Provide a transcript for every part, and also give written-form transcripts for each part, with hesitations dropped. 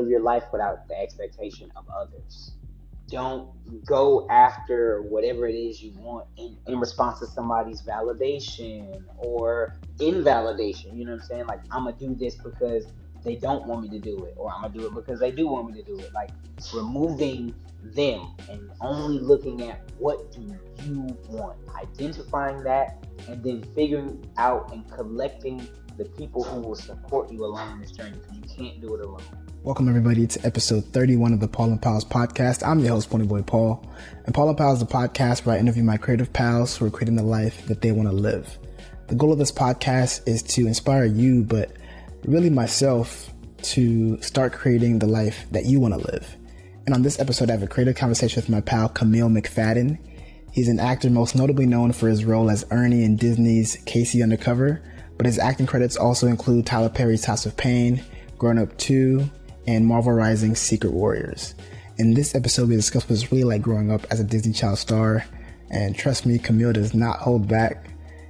live your life without the expectation of others. Don't go after whatever it is you want in response to somebody's validation or invalidation. You know what I'm saying? Like, I'm gonna do this because they don't want me to do it, or I'm gonna do it because they do want me to do it. Like, removing them and only looking at what do you want, identifying that, and then figuring out and collecting the people who will support you along this journey, because you can't do it alone. Welcome everybody to episode 31 of the Paul and Pals podcast. I'm your host, Ponyboy Paul. And Paul and Pals is a podcast where I interview my creative pals who are creating the life that they want to live. The goal of this podcast is to inspire you, but really myself, to start creating the life that you want to live. And on this episode, I have a creative conversation with my pal, Camille McFadden. He's an actor most notably known for his role as Ernie in Disney's Casey Undercover, but his acting credits also include Tyler Perry's House of Pain, Grown Up 2, and Marvel Rising's Secret Warriors. In this episode, we discuss what it's really like growing up as a Disney child star, and trust me, Camille does not hold back.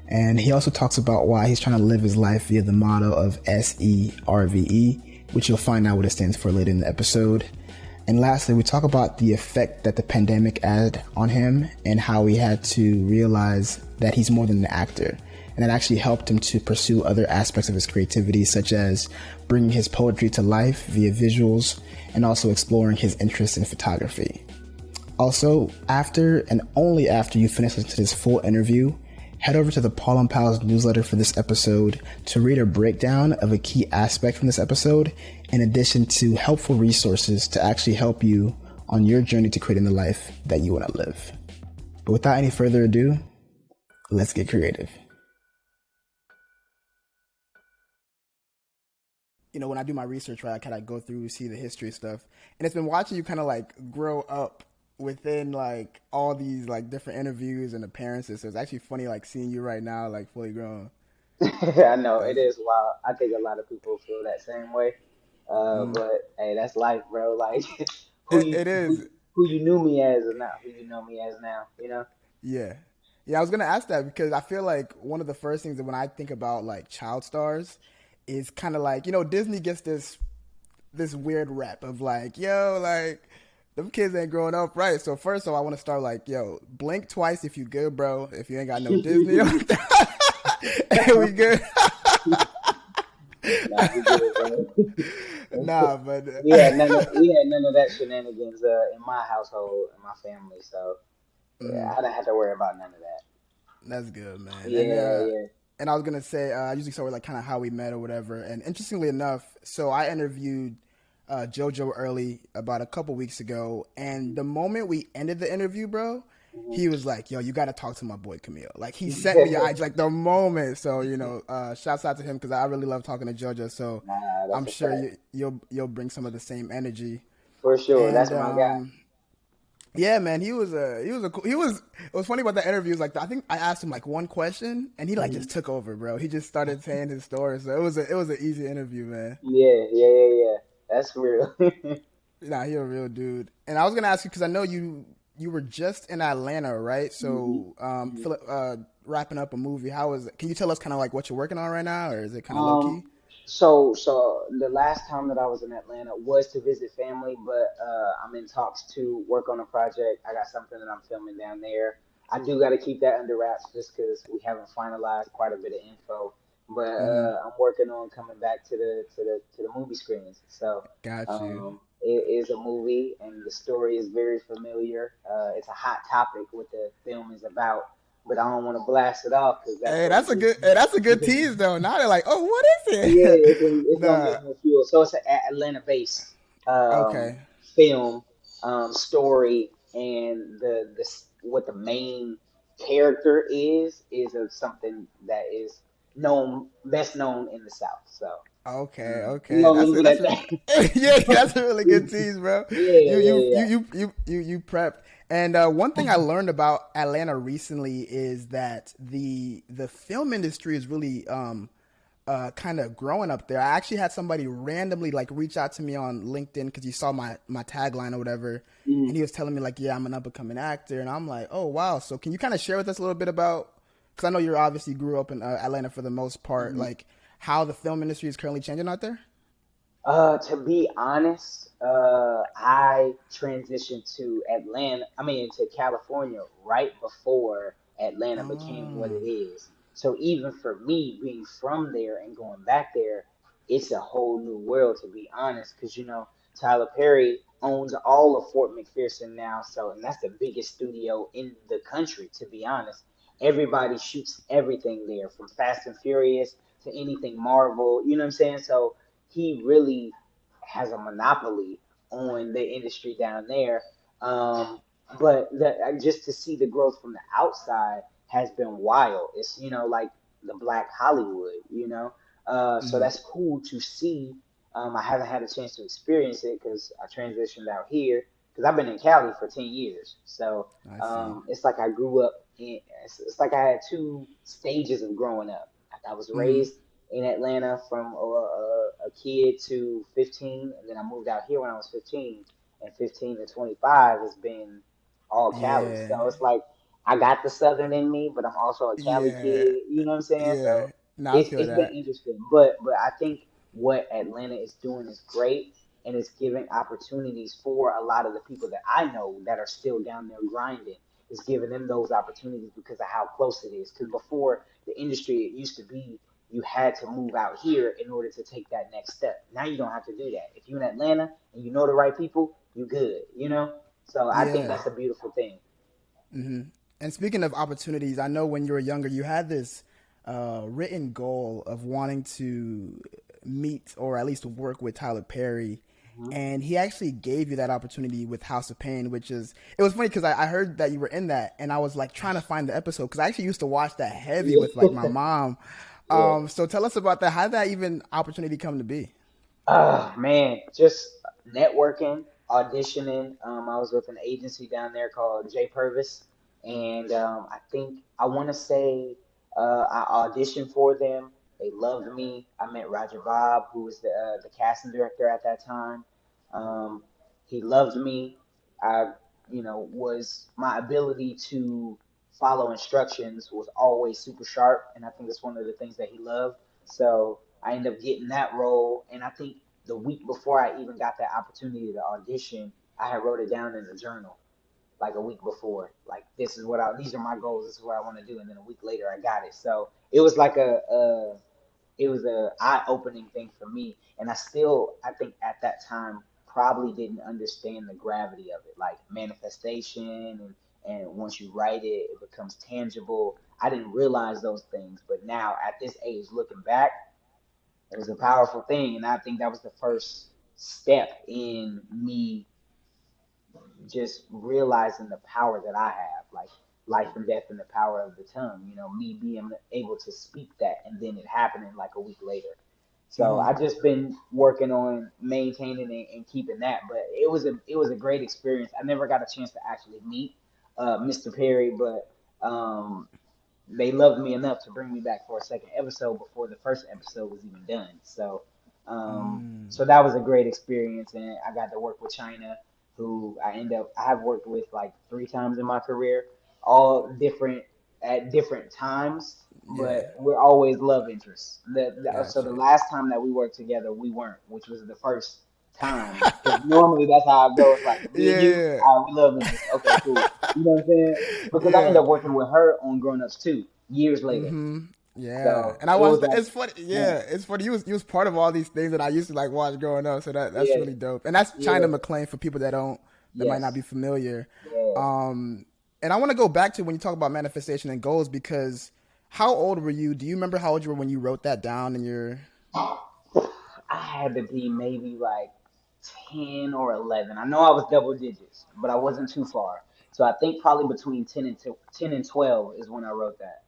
And he also talks about why he's trying to live his life via the motto of SERVE, which you'll find out what it stands for later in the episode. And lastly, we talk about the effect that the pandemic had on him and how he had to realize that he's more than an actor. And that actually helped him to pursue other aspects of his creativity, such as bringing his poetry to life via visuals and also exploring his interest in photography. Also, after and only after you finish listening to this full interview, head over to the Paul and Pals newsletter for this episode to read a breakdown of a key aspect from this episode, in addition to helpful resources to actually help you on your journey to creating the life that you want to live. But without any further ado, let's get creative. You know, when I do my research, right, I kind of go through, see the history stuff, and it's been watching you kind of like grow up within like all these like different interviews and appearances. So it's actually funny like seeing you right now, like fully grown. I know it is wild. I think a lot of people feel that same way. But hey, that's life, bro. Like, who you It is. who you knew me as is not who you know me as now. You know? Yeah. Yeah, I was gonna ask that because I feel like one of the first things that when I think about like child stars is kind of like, you know, Disney gets this weird rep of like, yo, like them kids ain't growing up right. So first of all, I want to start like, yo, blink twice if you good, bro. If you ain't got no Disney, and we good. Nah, we good, bro. Nah, but We had none of that shenanigans in my household, in my family. So yeah, I don't have to worry about none of that. That's good, man. Yeah. And I was gonna say, I usually start with like kind of how we met or whatever. And interestingly enough, so I interviewed JoJo Early about a couple weeks ago, and the moment we ended the interview, bro, he was like, "Yo, you got to talk to my boy Camille." Like he sent me like the moment. So you know, shouts out to him because I really love talking to JoJo. So Nah, I'm sure you'll bring some of the same energy. for sure. And That's my guy. yeah, man, it was funny about the interview. It was like, I think I asked him like one question and he like just took over, bro. He just started saying his story. So it was an easy interview, man. Yeah. That's real. Nah, he a real dude. And I was going to ask you, cause I know you were just in Atlanta, right? So, wrapping up a movie. How is it? Can you tell us kind of like what you're working on right now, or is it kind of low key? So the last time that I was in Atlanta was to visit family, but I'm in talks to work on a project. I got something that I'm filming down there. I do got to keep that under wraps just because we haven't finalized quite a bit of info. But I'm working on coming back to the movie screens. So Got you. it is a movie, and the story is very familiar. It's a hot topic what the film is about, but I don't want to blast it off because Hey, that's a good tease though. Now they're like, oh, what is yeah, it? it's gonna Nah. give me fuel. So it's an Atlanta-based um, Okay. film story, and what the main character is of something that is best known in the South. So we Okay. gonna leave it That's at a that. yeah, that's a really good tease, bro. Yeah. You prepped. And one thing I learned about Atlanta recently is that the film industry is really kind of growing up there. I actually had somebody randomly like reach out to me on LinkedIn because he saw my tagline or whatever, and he was telling me like, yeah, I'm an up and coming actor, and I'm like, oh wow. So can you kind of share with us a little bit about? Because I know you obviously grew up in Atlanta for the most part, like how the film industry is currently changing out there. To be honest, I transitioned to to California right before Atlanta became what Oh, it is. So even for me being from there and going back there, it's a whole new world to be honest. Because Tyler Perry owns all of Fort McPherson now, so and that's the biggest studio in the country. To be honest, everybody shoots everything there, from Fast and Furious to anything Marvel. You know what I'm saying? So he really has a monopoly on the industry down there. Um, but just to see the growth from the outside has been wild. It's like the Black Hollywood. So that's cool to see. I haven't had a chance to experience it because I transitioned out here because I've been in Cali for 10 years. So I see. it's like I grew up in. It's like I had two stages of growing up. I was Mm-hmm. raised in Atlanta from a kid to 15, and then I moved out here when I was 15. And 15 to 25 has been all Cali. Yeah. So it's like I got the Southern in me, but I'm also a Cali Yeah. kid. You know what I'm saying? Yeah. So Now I it's feel it's been that. interesting, but I think what Atlanta is doing is great, and it's giving opportunities for a lot of the people that I know that are still down there grinding. It's giving them those opportunities because of how close it is. Because before the industry, it used to be you had to move out here in order to take that next step. Now you don't have to do that. If you're in Atlanta and you know the right people, you good. So I think Yeah. that's a beautiful thing. And speaking of opportunities, I know when you were younger, you had this written goal of wanting to meet or at least work with Tyler Perry. Hmm. And he actually gave you that opportunity with House of Pain, which is, it was funny because I heard that you were in that and I was like trying to find the episode because I actually used to watch that heavy with like my Yeah. mom. Yeah. So tell us about that. How did that even opportunity come to be? Oh man, just networking, auditioning. I was with an agency down there called J Purvis, and I think I want to say I auditioned for them. They loved me. I met Roger Bob, who was the casting director at that time. Um, he loved me. I, was my ability to follow instructions was always super sharp, and I think that's one of the things that he loved. So I ended up getting that role, and I think the week before I even got that opportunity to audition, I had wrote it down in a journal like a week before. Like these are my goals. This is what I want to do, and then a week later I got it. So it was like it was a eye opening thing for me, and I think at that time probably didn't understand the gravity of it, like manifestation and once you write it, it becomes tangible. I didn't realize those things, but now at this age, looking back, it was a powerful thing, and I think that was the first step in me just realizing the power that I have, like life and death and the power of the tongue. Me being able to speak that, and then it happening like a week later. So I just been working on maintaining and keeping that, but it was a great experience. I never got a chance to actually meet Mr. Perry, but they loved me enough to bring me back for a second episode before the first episode was even done. So that was a great experience, and I got to work with China, who I have worked with like three times in my career, all different at different times, Yeah, but we're always love interests. So the gotcha. last time that we worked together, we weren't, which was the first time. Because normally that's how it goes. Like me and you, Yeah, all right, we love interests. Okay, cool. You know what I'm saying? Because I ended yeah. up working with her on Grown Ups too, years later. Yeah, So and I it watched. was like, It's funny. man, Yeah, it's funny. You was part of all these things that I used to like watch growing up. So that's yeah, really dope. And that's China yeah, McClain for people that might not yes, be familiar. yeah. And I want to go back to when you talk about manifestation and goals because how old were you? Do you remember how old you were when you wrote that down in your? I had to be maybe like 10 or 11. I know I was double digits, but I wasn't too far. So I think probably between 10 and 12 is when I wrote that.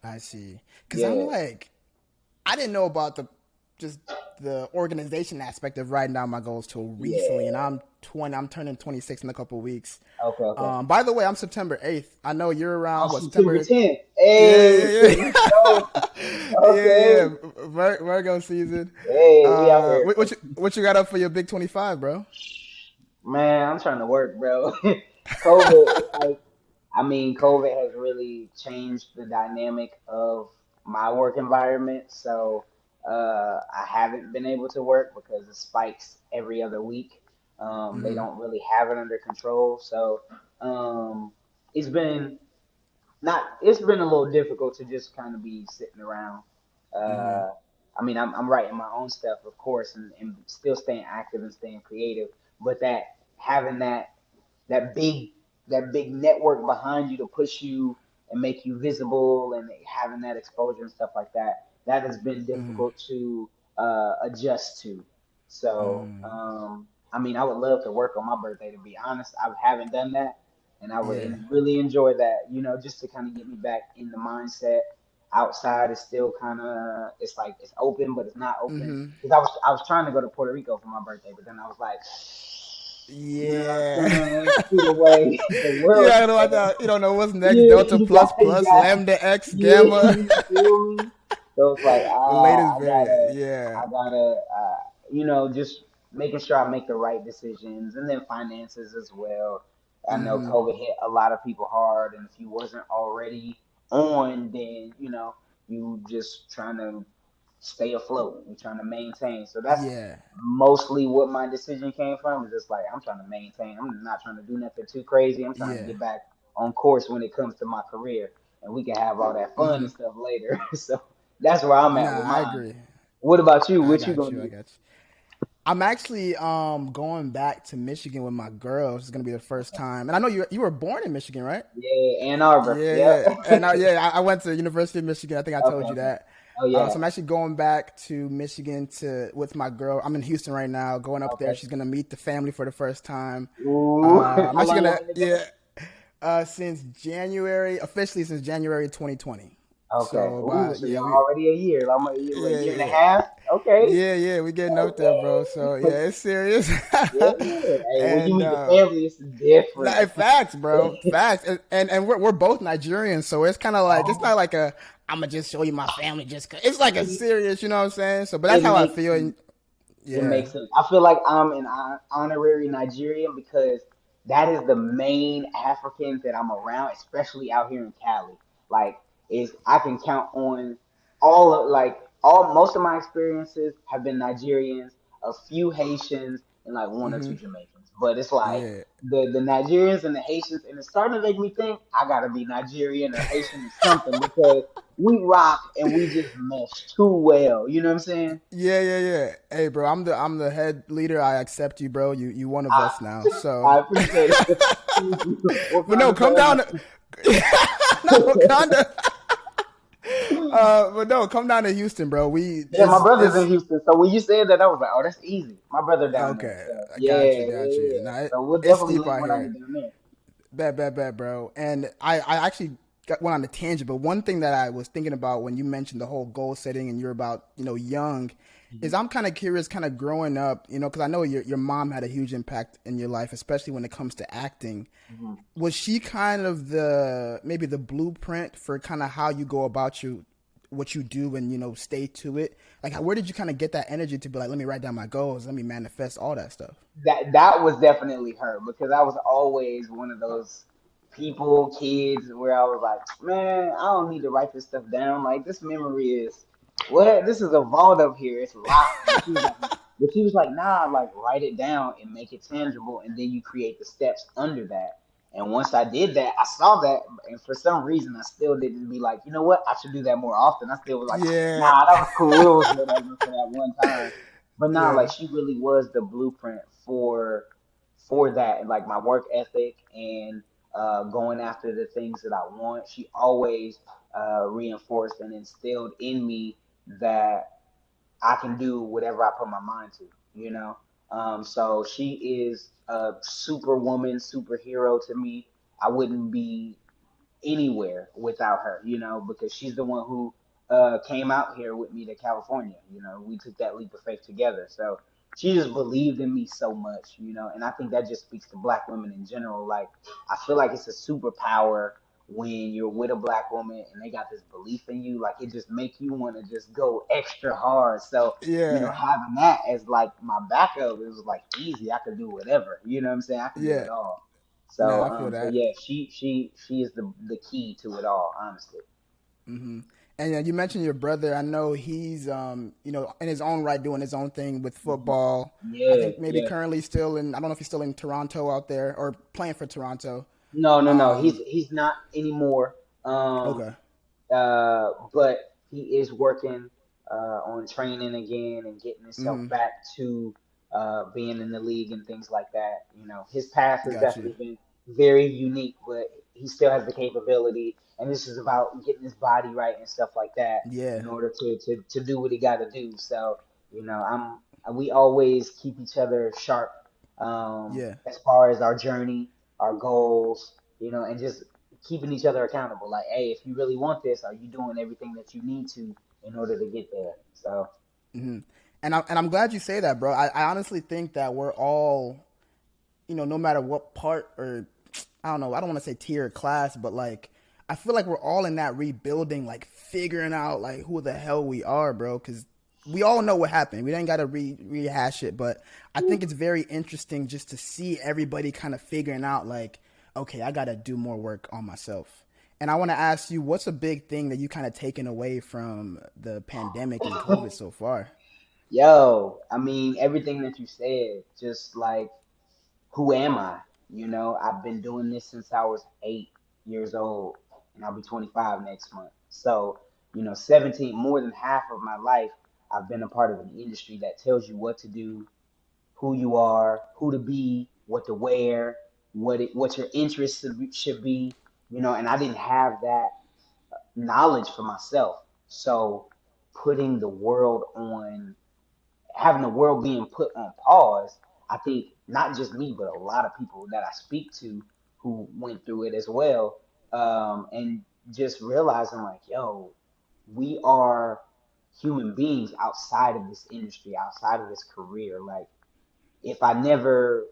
I see. Because I'm Yeah, like, I didn't know about just the organization aspect of writing down my goals till recently, and yeah. I'm 20. I'm turning 26 in a couple of weeks. Okay, okay. By the way, I'm September 8th. I know you're Oh, around what September September. 10th. Yeah, Hey, yeah, let's go. yeah, yeah, Okay. yeah. Virgo season. Hey, we out here. What you got up for your big 25, bro? Man, I'm trying to work, bro. COVID, it's like, COVID has really changed the dynamic of my work environment. So, I haven't been able to work because it spikes every other week. They Mm-hmm. don't really have it under control, so um, it's been it's been a little difficult to just kind of be sitting around. Mm-hmm. Uh, I mean, I'm writing my own stuff, of course, and still staying active and staying creative. But that having that big that big network behind you to push you and make you visible and having that exposure and stuff like that, that has been Mm-hmm. difficult to adjust to. So, Mm-hmm. I mean, I would love to work on my birthday. To be honest, I haven't done that, and I would Yeah. really enjoy that. Just to kind of get me back in the mindset. Outside is still kind of it's like it's open, but it's not open. Mm-hmm. Because I was trying to go to Puerto Rico for my birthday, but then I was like, you know what I'm Yeah. saying? See the way the You world is don't know what set up. you don't know what's next. Yeah, Delta plus plus lambda x yeah, gamma. you feel me? So it's like, The latest variant. Yeah. I gotta, just making sure I make the right decisions, and then finances as well. I know Mm-hmm. COVID hit a lot of people hard, and if you wasn't already on, then you just trying to stay afloat and trying to maintain. So that's Yeah. mostly what my decision came from. Is just like I'm trying to maintain. I'm not trying to do nothing too crazy. I'm trying to Yeah. get back on course when it comes to my career, and we can have all that fun Mm-hmm. and stuff later. So that's where I'm at Nah, with I mine. agree. What about you? I What you got gonna you. I do? got you. I'm actually going back to Michigan with my girl. This is gonna be the first Okay. time, and I know you were born in Michigan, right? Yeah, Ann Arbor. Yeah, Yep. yeah, and I went to University of Michigan. I think I Okay. told you Okay. that. Oh yeah. So I'm actually going back to Michigan to with my girl. I'm in Houston right now. Going up there, Okay. she's gonna meet the family for the first time. Ooh. I'm How actually long y'all gonna been together? yeah. Officially since January 2020. Okay. So Ooh. about So yeah y'all we already a year. Like a yeah year and a yeah half. Okay. yeah we getting up there, bro. So Okay. yeah, it's serious. Yeah. Hey, when you and meet the family, it's different. Facts, bro. Facts. And we're both Nigerians, so it's kind of like it's Oh, not like a I'm gonna just show you my family just 'cause. It's like a serious, you know what I'm saying? So, but that's it how I makes feel. sense. And It yeah. makes sense. I feel like I'm an honorary Nigerian because that is the main Africans that I'm around, especially out here in Cali. Like, is I can count on all most of my experiences have been Nigerians, a few Haitians, and like one or Hmm. two Jamaicans. But it's like Yeah. the Nigerians and the Haitians, and it's starting to make me think I gotta be Nigerian or Haitian or something because we rock and we just mesh too well. You know what I'm saying? Yeah. Hey, bro, I'm the head leader. I accept you, bro. You one of I us now. So, I appreciate it. Thank you. but no, Wakanda come down. forever. To, no, kinda. But no, come down to Houston, bro. We Yeah, my brother's in it's Houston, so when you said that, I was like, "Oh, that's easy." My brother down there, okay. so I yeah, got you, yeah, got you. yeah. Now So we'll it's definitely steep link out when I get here. down there. Bet, bro. And I actually went on a tangent, but one thing that I was thinking about when you mentioned the whole goal setting and you're about, young, is Mhm. I'm kind of curious, kind of growing up, because I know your mom had a huge impact in your life, especially when it comes to acting. Mhm. Was she kind of maybe the blueprint for kind of how you go about what you do and stay to it? Like, where did you kind of get that energy to be like, let me write down my goals, let me manifest all that stuff? That was definitely her because I was always one of those kids, where I was like, man, I don't need to write this stuff down. Like this memory is what this is a vault up here. It's locked. But she was like, nah, like write it down and make it tangible, and then you create the steps under that. And once I did that, I saw that, and for some reason, I still didn't be like, you know what, I should do that more often. I still was like, Yeah. nah, that was cool. It was whatever for that one time. But nah, like Yeah. she really was the blueprint for that, like my work ethic and going after the things that I want. She always reinforced and instilled in me that I can do whatever I put my mind to, you know. So she is a superwoman, superhero to me. I wouldn't be anywhere without her, because she's the one who came out here with me to California. We took that leap of faith together. So she just believed in me so much, and I think that just speaks to black women in general. Like, I feel like it's a superpower when you're with a black woman and they got this belief in you. Like, it just make you want to just go extra hard. So, Yeah. having that as like my backup, it was like easy. I could do whatever. You know what I'm saying? I can do Yeah. it all. Nah, So, I feel so that. yeah, she is the key to it all, honestly. Hmm. And you mentioned your brother. I know he's, in his own right doing his own thing with football. I Yeah, think maybe yeah. currently still in, I don't know if he's still in Toronto out there or playing for Toronto. No, no, no. He's Um, he's not anymore. okay. But he is working on training again and getting himself Mm-hmm. back to being in the league and things like that. You know, his path has Got you. definitely been very unique, but he still has the capability. And this is about getting his body right and stuff like that Yeah. in order to do what he got to do. So, we always keep each other sharp Yeah. as far as our journey, our goals, and just keeping each other accountable. Like, hey, if you really want this, are you doing everything that you need to in order to get there? So, Mm-hmm. And I'm glad you say that, bro. I honestly think that we're all, no matter what part or I don't know, I don't want to say tier or class, but like I feel like we're all in that rebuilding, like figuring out like who the hell we are, bro. Because we all know what happened. We ain't got to rehash it, but I think it's very interesting just to see everybody kind of figuring out like, okay, I got to do more work on myself. And I want to ask you, what's a big thing that you kind of taken away from the pandemic and COVID so far? yo, I mean, everything that you said, just like, who am I? I've been doing this since I was 8 years old, and I'll be 25 next month. So, 17, more than half of my life, I've been a part of an industry that tells you what to do, who you are, who to be, what to wear, what your interests should be, and I didn't have that knowledge for myself. So putting the world on, having the world being put on pause, I think not just me, but a lot of people that I speak to who went through it as well, and just realizing like, yo, we are human beings outside of this industry, outside of this career. Like, if I never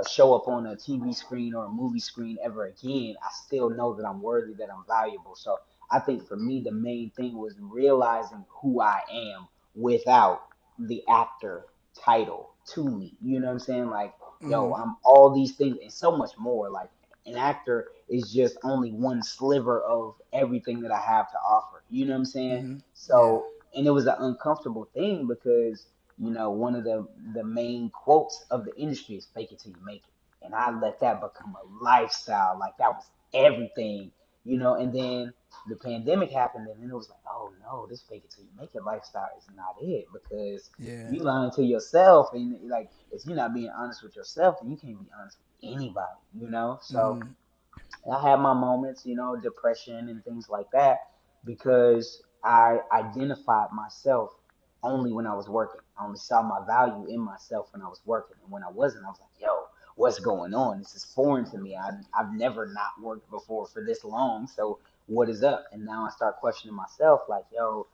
show up on a TV screen or a movie screen ever again, I still know that I'm worthy, that I'm valuable. So I think for me, the main thing was realizing who I am without the actor title to me. You know what I'm saying? Like, yo, Mm-hmm. I'm all these things and so much more. Like, an actor is just only one sliver of everything that I have to offer. You know what I'm saying? Mm-hmm. Yeah. So, and it was an uncomfortable thing because one of the main quotes of the industry is "fake it till you make it," and I let that become a lifestyle. Like, that was everything. And then the pandemic happened, and then it was like, oh no, this "fake it till you make it" lifestyle is not it, because Yeah. you lying to yourself, and like, if you're not being honest with yourself, then you can't be honest with anybody. So Mm-hmm. I had my moments, depression and things like that, because I identified myself only when I was working. I only saw my value in myself when I was working. And when I wasn't, I was like, yo, what's going on? This is foreign to me. I've never not worked before for this long. So what is up? And now I start questioning myself like, yo,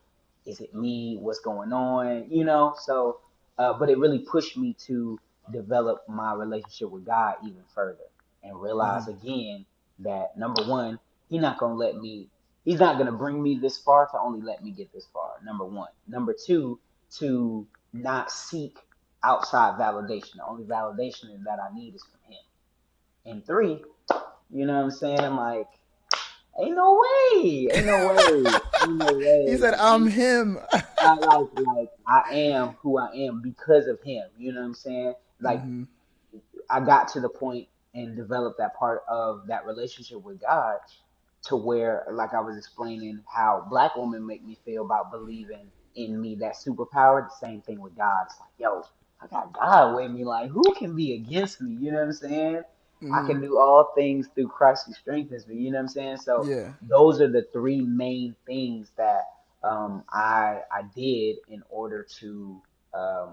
is it me? What's going on? So, but it really pushed me to develop my relationship with God even further and Mm-hmm. realize again that, number one, he's not gonna bring me this far to only let me get this far. Number one. Number two, to not seek outside validation. The only validation that I need is from him. And three, you know what I'm saying? Like, ain't no way. Ain't no way. Ain't no He way. said, "I'm him." Like I am who I am because of him. You know what I'm saying? Like, Mm-hmm. I got to the point and developed that part of that relationship with God to where, like I was explaining, how black women make me feel about believing in me, that superpower. The same thing with God. It's like, yo, I got God with me. Like, who can be against me? You know what I'm saying? I Mm-hmm. can do all things through Christ who strengthens me. You know what I'm saying? So Yeah. those are the three main things that I did in order to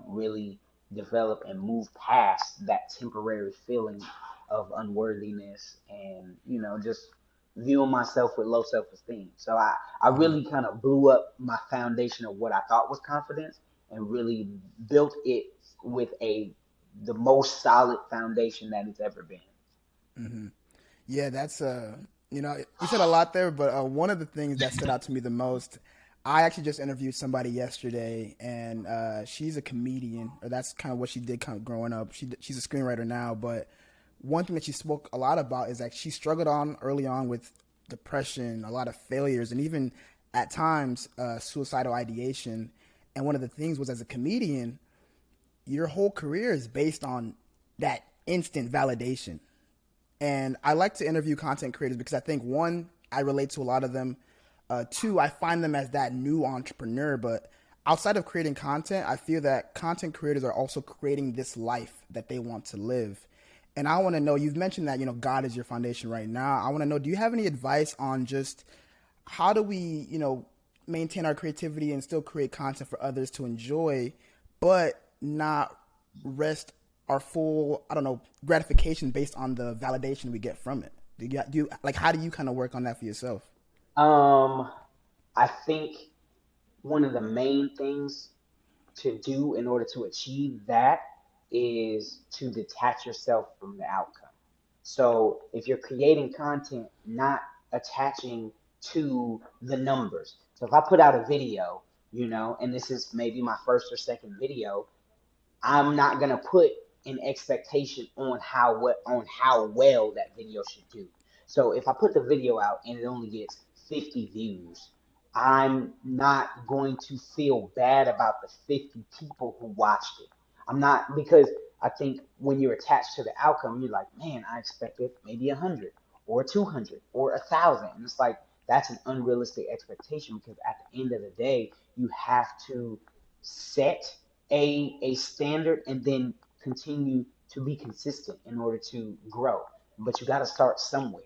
really develop and move past that temporary feeling of unworthiness, and just viewing myself with low self-esteem. So I Mm-hmm. really kind of blew up my foundation of what I thought was confidence, and really built it with the most solid foundation that it's ever been. Mm-hmm. Yeah, that's you said a lot there, but one of the things that stood out to me the most, I actually just interviewed somebody yesterday, and she's a comedian, or that's kind of what she did kind of growing up. She's a screenwriter now, but one thing that she spoke a lot about is that she struggled on early on with depression, a lot of failures, and even at times suicidal ideation. And one of the things was, as a comedian, your whole career is based on that instant validation. And I like to interview content creators because I think, one, I relate to a lot of them. Two, I find them as that new entrepreneur. But outside of creating content, I feel that content creators are also creating this life that they want to live. And I want to know, you've mentioned that, God is your foundation right now. I want to know, do you have any advice on just how do we, maintain our creativity and still create content for others to enjoy, but not rest our full, I don't know, gratification based on the validation we get from it? How do you kind of work on that for yourself? Um, I think one of the main things to do in order to achieve that is to detach yourself from the outcome. So if you're creating content, not attaching to the numbers. So if I put out a video, and this is maybe my first or second video, I'm not gonna put an expectation on how well that video should do. So if I put the video out and it only gets 50 views, I'm not going to feel bad about the 50 people who watched it. I'm not, because I think when you're attached to the outcome, you're like, man, I expected maybe 100 or 200 or 1,000. And it's like, that's an unrealistic expectation, because at the end of the day, you have to set a standard and then continue to be consistent in order to grow. But you got to start somewhere.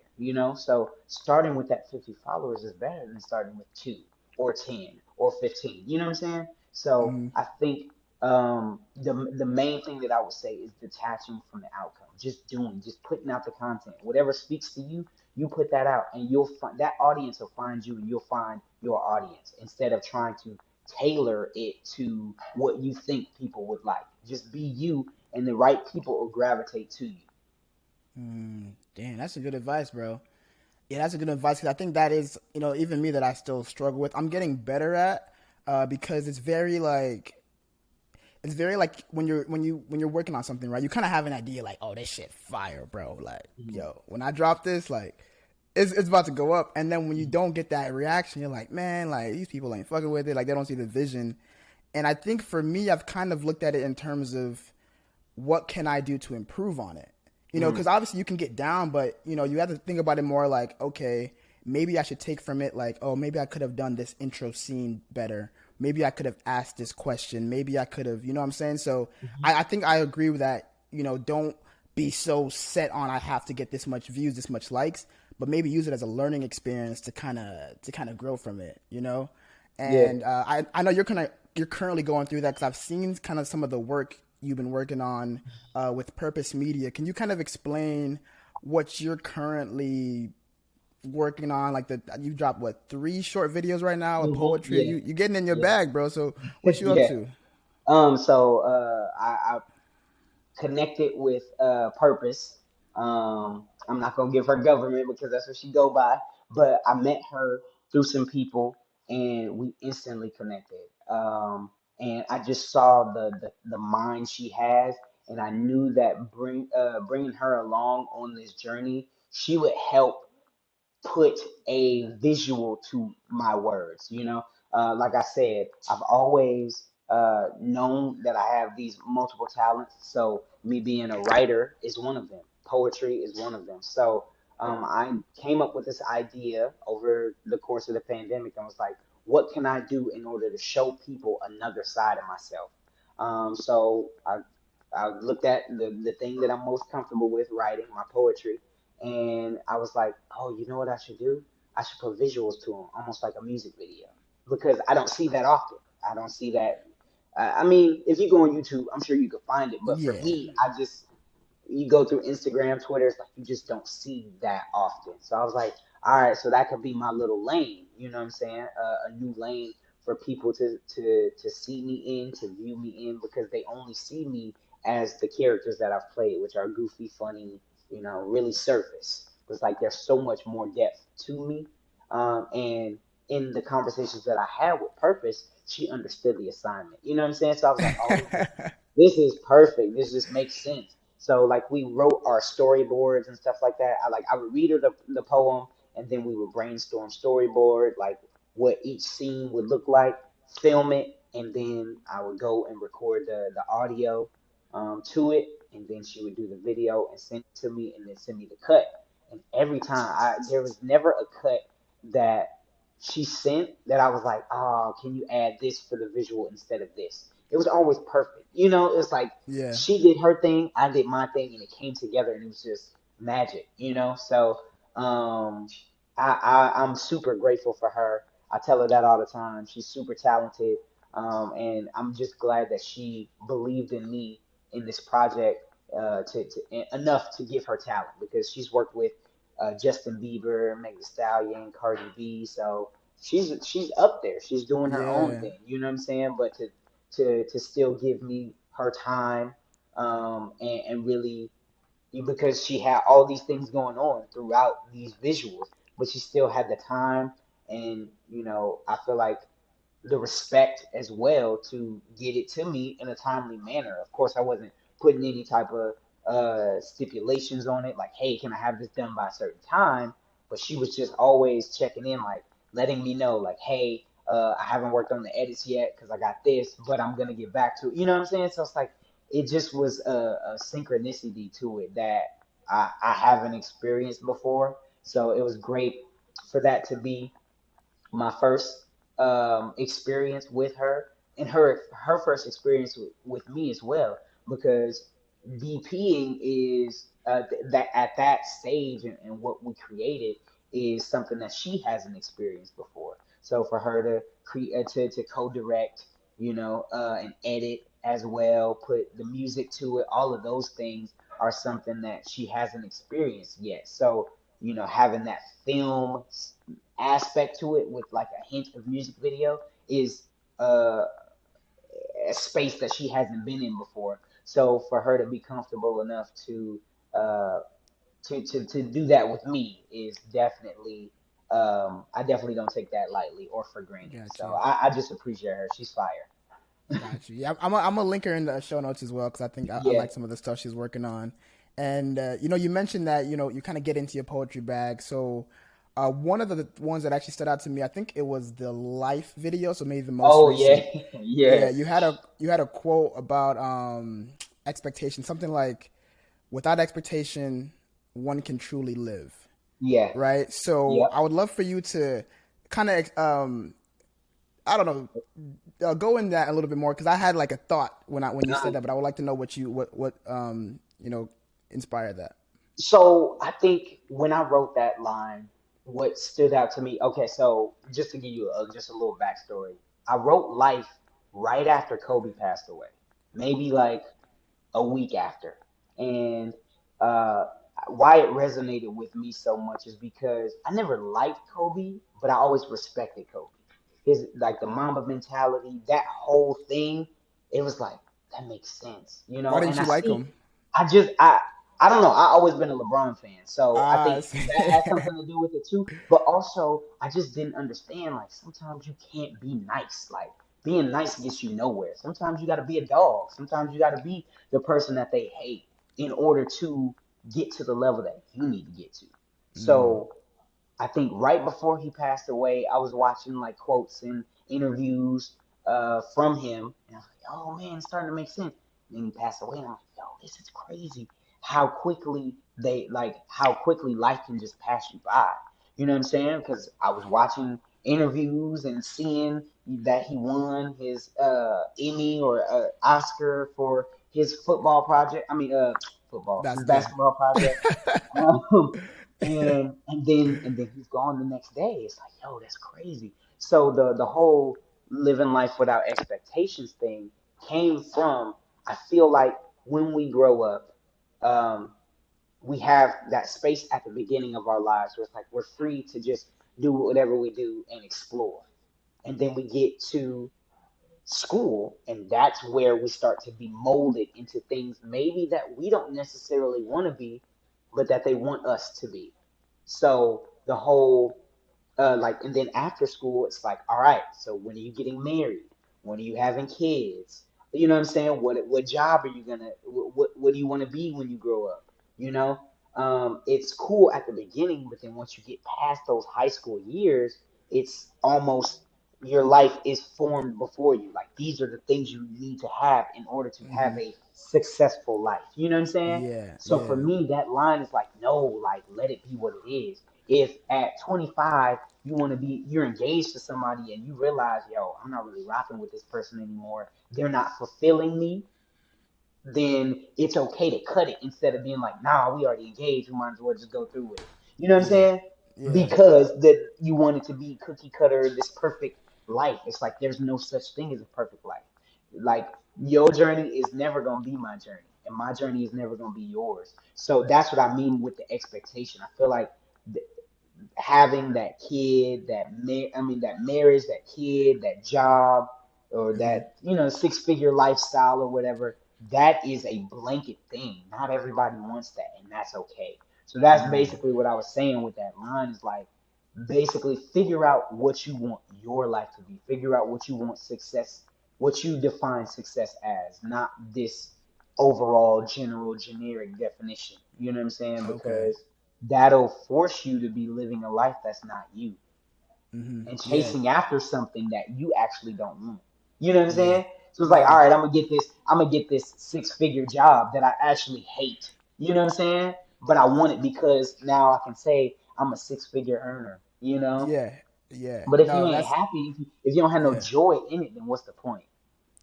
So starting with that 50 followers is better than starting with 2 or 10 or 15. You know what I'm saying? So Mm-hmm. I think the main thing that I would say is detaching from the outcome. Just putting out the content. Whatever speaks to you, you put that out, and you'll find that audience will find you, and you'll find your audience, instead of trying to tailor it to what you think people would like. Just be you, and the right people will gravitate to you. Damn, that's a good advice, bro. Yeah, that's a good advice because I think that is, even me, that I still struggle with. I'm getting better at, because it's very like when you're working on something, right? You kind of have an idea like, oh, this shit fire, bro. Like, Mhm. yo, when I drop this, like, it's about to go up. And then when you don't get that reaction, you're like, man, like, these people ain't fucking with it. Like, they don't see the vision. And I think for me, I've kind of looked at it in terms of what can I do to improve on it? Mm. Because obviously you can get down, but you have to think about it more like, okay, maybe I should take from it like, oh, maybe I could have done this intro scene better. Maybe I could have asked this question. Maybe I could have, you know what I'm saying? So Mhm. I think I agree with that. Don't be so set on I have to get this much views, this much likes, but maybe use it as a learning experience to kind of grow from it. Yeah. And I know you're currently going through that because I've seen kind of some of the work you've been working on with Purpose Media. Can you kind of explain what you're currently working on? Like you dropped what, 3 short videos right now with poetry. Yeah. You getting in your Yeah. bag, bro. So what you up Yeah. to? So I connected with Purpose. I'm not gonna give her government because that's what she go by, but I met her through some people, and we instantly connected. And I just saw the mind she has, and I knew that bringing her along on this journey, she would help put a visual to my words. Like I said, I've always known that I have these multiple talents. So me being a writer is one of them. Poetry is one of them. So I came up with this idea over the course of the pandemic. I was like, what can I do in order to show people another side of myself? So I looked at the thing that I'm most comfortable with, writing my poetry, and I was like, oh, you know what I should do? I should put visuals to them, almost like a music video, because I don't see that often. I don't see that. I mean, if you go on YouTube, I'm sure you could find it. But for Yeah. me, you go through Instagram, Twitter, it's like you just don't see that often. So I was like, all right, so that could be my little lane. You know what I'm saying? A new lane for people to see me in, to view me in, because they only see me as the characters that I've played, which are goofy, funny, really surface. It's like there's so much more depth to me. And in the conversations that I had with Purpose, she understood the assignment. You know what I'm saying? So I was like, oh, this is perfect. This just makes sense. So like we wrote our storyboards and stuff like that. I would read her the poem, and then we would brainstorm storyboard, like what each scene would look like, film it, and then I would go and record the audio to it, and then she would do the video and send it to me, and then send me the cut. And every time, there was never a cut that she sent that I was like, oh, can you add this for the visual instead of this? It was always perfect. You know, it's like Yeah. she did her thing, I did my thing, and it came together, and it was just magic. You know, so um, I'm super grateful for her. I tell her that all the time. She's super talented, and I'm just glad that she believed in me in this project enough to give her talent because she's worked with Justin Bieber, Meg Thee Stallion, Cardi B. So she's up there. She's doing her own Yeah. thing. You know what I'm saying? But to still give me her time, and really, because she had all these things going on throughout these visuals, but she still had the time, and I feel like the respect as well to get it to me in a timely manner. Of course, I wasn't putting any type of stipulations on it, like, hey, can I have this done by a certain time? But she was just always checking in, like letting me know, like, hey, I haven't worked on the edits yet because I got this, but I'm gonna get back to it. You know what I'm saying? So it's like it just was a synchronicity to it that I haven't experienced before. So it was great for that to be my first experience with her, and her first experience with me as well, because VPing is that at that stage, and what we created is something that she hasn't experienced before. So for her to create to co-direct, and edit as well, put the music to it, all of those things are something that she hasn't experienced yet. So having that film aspect to it with like a hint of music video is uh, a space that she hasn't been in before. So for her to be comfortable enough uh, to do that with me is definitely I definitely don't take that lightly or for granted. Got So you. I just appreciate her. She's fire. Got you. Yeah, I'm a link her in the show notes as well because I think I Yeah. like some of the stuff she's working on. And you mentioned that you kind of get into your poetry bag. So one of the ones that actually stood out to me, I think it was the Life video. So maybe the most Oh yeah. recent. Yeah, Yes. you had a quote about expectation, something like, "Without expectation, one can truly live." Yeah. Right. So Yep. I would love for you to kind of I don't know, go in that a little bit more because I had like a thought when you said Uh-huh. that, but I would like to know what inspired that. So I think when I wrote that line, what stood out to me, okay, so just to give you just a little backstory, I wrote Life right after Kobe passed away, maybe like a week after. And uh, why it resonated with me so much is because I never liked Kobe, but I always respected Kobe. His like the Mamba mentality, that whole thing, it was like that makes sense, Why And didn't I you like see, him? I just I don't know. I always been a LeBron fan, so I Ah, think that has something to do with it too. But also, I just didn't understand. Like sometimes you can't be nice. Like being nice gets you nowhere. Sometimes you got to be a dog. Sometimes you got to be the person that they hate in order to get to the level that you need to get to. mm, So I think right before he passed away, I was watching like quotes and interviews from him, and I was like, "Oh man, it's starting to make sense." And then he passed away, and I'm like, "Yo, this is crazy. How quickly life can just pass you by." You know what I'm saying? Because I was watching interviews and seeing that he won his Emmy or Oscar for his football project. I mean, his yeah. basketball project. Um, and then he's gone the next day. It's like, yo, that's crazy. So the whole living life without expectations thing came from, I feel like when we grow up, um, we have that space at the beginning of our lives where it's like we're free to just do whatever we do and explore. And then we get to school, and that's where we start to be molded into things maybe that we don't necessarily want to be, but that they want us to be. So the whole and then after school, it's like, all right, so when are you getting married? When are you having kids? You know what I'm saying? What job are you gonna? What do you want to be when you grow up? You know, it's cool at the beginning, but then once you get past those high school years, it's almost your life is formed before you. Like these are the things you need to have in order to have a successful life. You know what I'm saying? Yeah, So for yeah. me, that line is like, no, like let it be what it is. If at 25 you're engaged to somebody and you realize, yo, I'm not really rocking with this person anymore. They're not fulfilling me, then it's okay to cut it instead of being like, nah, we already engaged. We might as well just go through with it. You know what I'm Yeah, saying? yeah. Because that you want it to be cookie cutter, this perfect life. It's like there's no such thing as a perfect life. Like your journey is never gonna be my journey, and my journey is never gonna be yours. So that's what I mean with the expectation. I feel like th- having that kid, that marriage, that kid, that job, or that 6-figure lifestyle or whatever, that is a blanket thing. Not everybody wants that, and that's okay. So that's basically what I was saying with that line is like basically figure out what you want your life to be. Figure out what you want success, what you define success as, not this overall general generic definition. You know what I'm saying? Okay. Because that'll force you to be living a life that's not you and Yeah, chasing after something that you actually don't want. You know what I'm yeah. saying? So it's like, all No, right, I'm gonna get this 6-figure job that I actually hate. You know what I'm saying? But I want it because now I can say I'm a 6-figure earner. You know? yeah, yeah. But if you No, ain't that's happy, if you don't have no yeah, joy in it, then what's the point?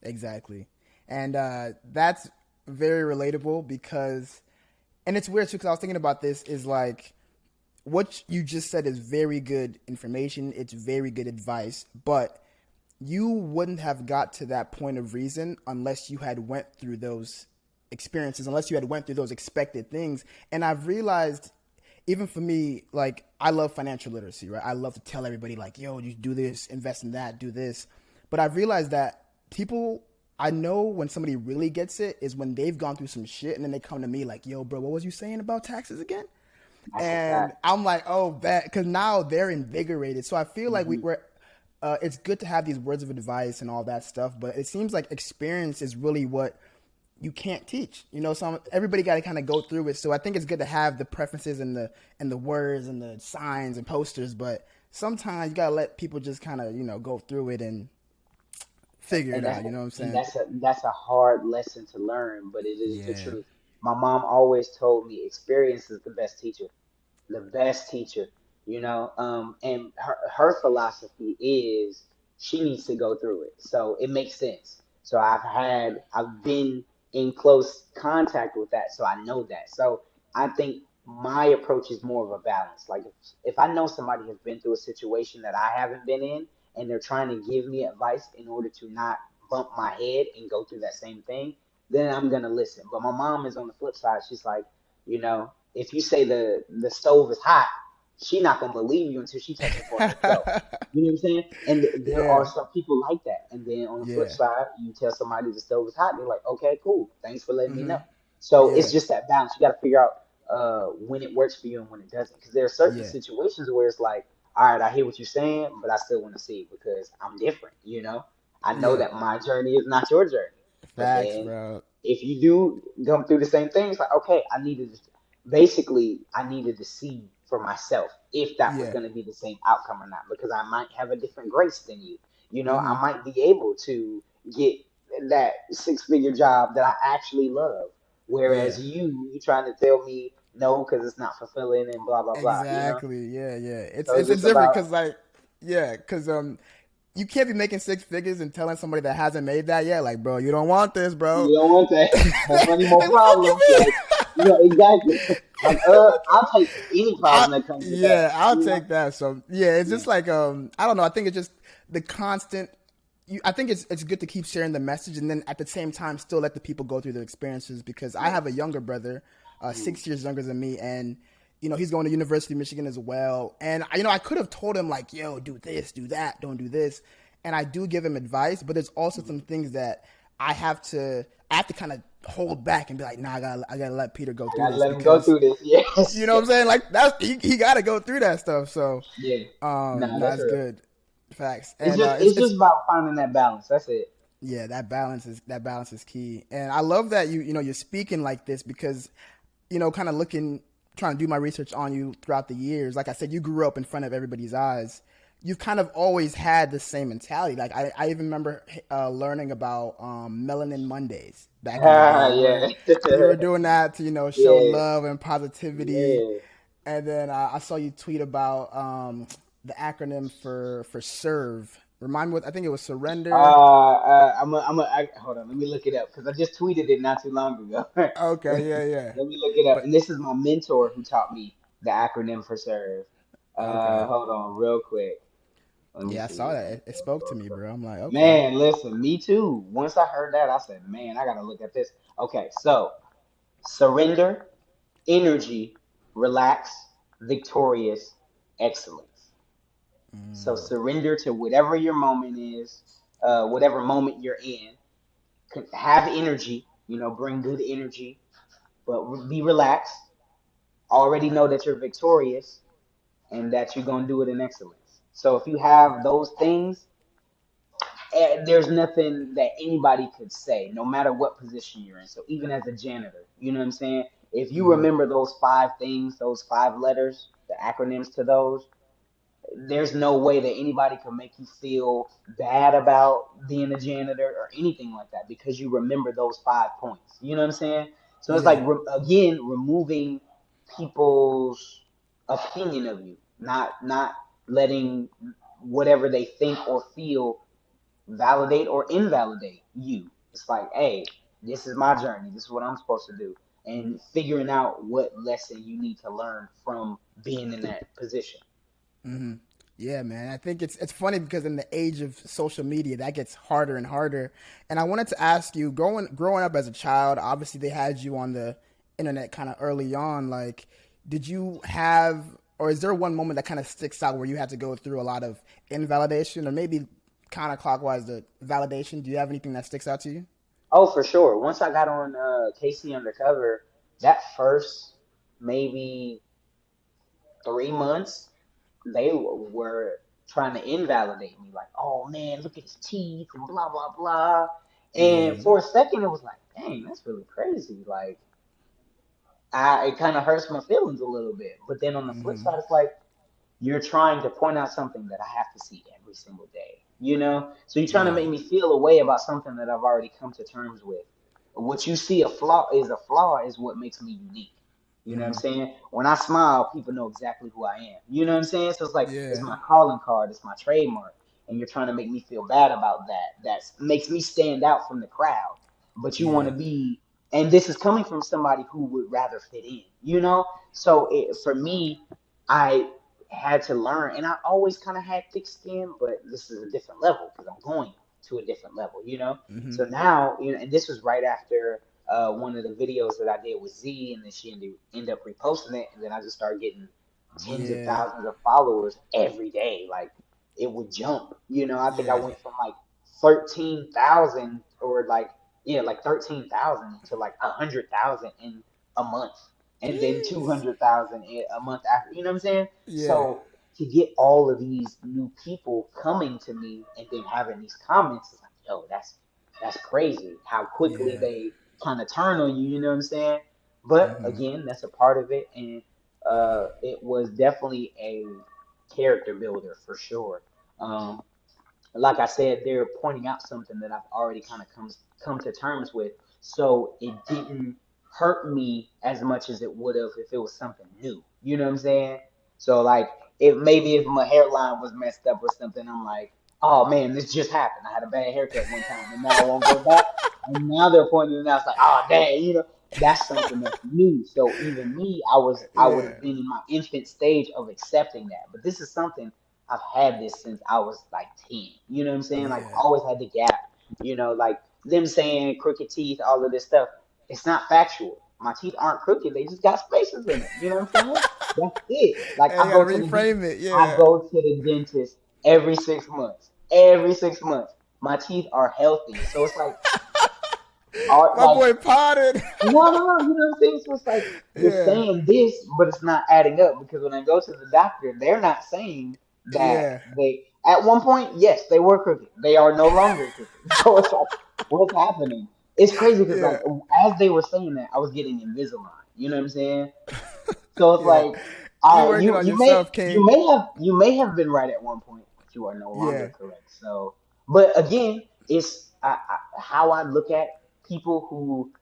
exactly. And that's very relatable because, and it's weird too because I was thinking about this is like what you just said is very good information. It's very good advice, but you wouldn't have got to that point of reason unless you had went through those experiences, unless you had went through those expected things. And I've realized, even for me, like I love financial literacy, right? I love to tell everybody like, yo, you do this, invest in that, do this. But I've realized that people, I know when somebody really gets it is when they've gone through some shit and then they come to me like, yo, bro, what was you saying about taxes again? That's a And fact. I'm like, oh, that because now they're invigorated. So I feel like Hmm. we're. It's good to have these words of advice and all that stuff, but it seems like experience is really what you can't teach. So everybody got to kind of go through it. So I think it's good to have the preferences and the words and the signs and posters, but sometimes you gotta let people just kind of go through it and figure it and that's out. You know what I'm and saying? that's a hard lesson to learn, but it is the Yeah. truth. My mom always told me experience is the best teacher. The best teacher, and her philosophy is she needs to go through it. So it makes sense. So I've been in close contact with that, so I know that. So I think my approach is more of a balance. Like if I know somebody has been through a situation that I haven't been in and they're trying to give me advice in order to not bump my head and go through that same thing, then I'm gonna listen. But my mom is on the flip side. She's like, if you say the stove is hot, she not gonna believe you until she touch it for herself. You know what I'm saying? And there are Yeah. some people like that. And then on the flip Yeah. side, you tell somebody the stove is hot, they're like, okay, cool, thanks for letting me know. So it's Yeah. just that balance. You got to figure out when it works for you and when it doesn't, because there are certain Yeah. situations where it's like, all right, I hear what you're saying, but I still want to see it because I'm different. I know Yeah. that my journey is not your journey, but Facts, then bro. if you do come through the same things, like okay, I needed to see for myself if that was Yeah. going to be the same outcome or not, because I might have a different grace than you. I might be able to get that 6-figure job that I actually love, whereas Yeah. you trying to tell me no because it's not fulfilling and blah blah blah. Exactly. Yeah, yeah. It's So it's it's just it's different about because like yeah, because you can't be making six figures and telling somebody that hasn't made that yet, like, bro, you don't want this, bro. you don't want that more money, more Like, what the fuck problems. you Like mean? exactly. Like I'll take any problem that comes with that. Yeah, I'll take that. So yeah, it's Yeah. just like I don't know. I think it's just the constant. I think it's good to keep sharing the message, and then at the same time, still let the people go through their experiences. Because I Yeah. have a younger brother, Mhm. 6 years younger than me, and he's going to University of Michigan as well. And I could have told him like, yo, do this, do that, don't do this, and I do give him advice. But there's also some things that I have to kind of hold back and be like, nah, I gotta let Peter go I through gotta this let him go because through this. Yes. you know what I'm saying? Like that's he got to go through that stuff. So, Yeah. Nah, no, that's it's real. good. Facts. It's And just it's it's just about finding that balance. That's it. yeah, that balance is key. And I love that you're speaking like this because kind of trying to do my research on you throughout the years. Like I said, you grew up in front of everybody's eyes. you've kind of always had the same mentality. Like I even remember learning about Melanin Mondays back in the day. Ah, yeah. You were doing that to show Yeah, love and positivity, yeah. and then I saw you tweet about the acronym for serve. Remind me what I think it was surrender. Hold on. Let me look it up because I just tweeted it not too long ago. Okay, yeah, yeah. Let me look it up. But And this is my mentor who taught me the acronym for serve. okay, Hold on, real quick. Let me yeah, I see. saw that. It spoke to me, bro. I'm like, okay. Man, listen, me too. Once I heard that, I said, man, I gotta look at this. Okay, so surrender, energy, relax, victorious, excellence. So Mm, surrender to whatever your moment is, whatever moment you're in. Have energy, bring good energy, but be relaxed. Already know that you're victorious and that you're gonna do it in excellence. So if you have those things, there's nothing that anybody could say, no matter what position you're in. So even as a janitor, you know what I'm saying? If you mm-hmm. remember those five things, those five letters, the acronyms to those, there's no way that anybody can make you feel bad about being a janitor or anything like that because you remember those 5 points. You know what I'm saying? So it's like Yeah. again removing people's opinion of you, not letting whatever they think or feel validate or invalidate you. It's like, hey, this is my journey. This is what I'm supposed to do. And figuring out what lesson you need to learn from being in that position. Mm-hmm. Yeah, man. I think it's funny because in the age of social media, that gets harder and harder. And I wanted to ask you, growing up as a child, obviously they had you on the internet kind of early on. Like, did you have, or is there one moment that kind of sticks out where you had to go through a lot of invalidation, or maybe kind of clockwise the validation? Do you have anything that sticks out to you? Oh, for sure. Once I got on KC Undercover, that first maybe 3 months, they were trying to invalidate me. Like, oh man, look at his teeth and blah blah blah. And Yeah. for a second, it was like, dang, that's really crazy. Like, it kind of hurts my feelings a little bit. But then on the flip Mm-hmm. side, it's like you're trying to point out something that I have to see every single day, So you're trying to Yeah. make me feel a way about something that I've already come to terms with. What you see a flaw is what makes me unique. You know what I'm Mm-hmm. saying? When I smile, people know exactly who I am. You know what I'm saying? So it's like it's Yeah. my calling card, it's my trademark, and you're trying to make me feel bad about that. That makes me stand out from the crowd. But you want Yeah. to be, and this is coming from somebody who would rather fit in. So for me, I had to learn, and I always kind of had thick skin, but this is a different level because I'm going to a different level. Mm-hmm. So now, and this was right after one of the videos that I did with Z, and then she ended up reposting it, and then I just started getting tens of Yeah. thousands of followers every day. Like it would jump. I think I Yeah. went from like 13,000 or like yeah, like 13,000 to like 100,000 in a month, and then Jeez. 200,000 a month after. You know what I'm saying? Yeah. So to get all of these new people coming to me and then having these comments, it's like, yo, that's crazy. How quickly Yeah. they kind of turn on you. You know what I'm saying? But Mm-hmm. again, that's a part of it, and it was definitely a character builder for sure. Um, like I said, they're pointing out something that I've already kind of come to terms with, so it didn't hurt me as much as it would have if it was something new. You know what I'm saying? So like, if my hairline was messed up or something, I'm like, oh man, this just happened. I had a bad haircut one time, and now I won't go back. And now they're pointing it out. It's like, oh dang, that's something that's new. So even me, I would Yeah. have been in my infant stage of accepting that. But this is something I've had this since I was like 10. You know what I'm saying? Like, Yeah. I always had the gap. Like them saying crooked teeth, all of this stuff. It's not factual. My teeth aren't crooked. They just got spaces in them. You know what I'm saying? That's it. Like, And you gotta reframe it. I Yeah. go to the dentist every 6 months. Every 6 months, my teeth are healthy. So it's like, My like boy potted. no, you know what I'm saying? So it's like you're Yeah. saying this, but it's not adding up because when I go to the doctor, they're not saying that Yeah. they, at one point, yes, they were crooked. They are no longer crooked. So it's like, what's happening? It's crazy because, like, Yeah. as they were saying that, I was getting Invisalign. You know what I'm saying? So it's Yeah. like, You all right, working on you may yourself, King. you may have been right at one point, that you are no longer Yeah. correct. So, but again, it's how I look at people who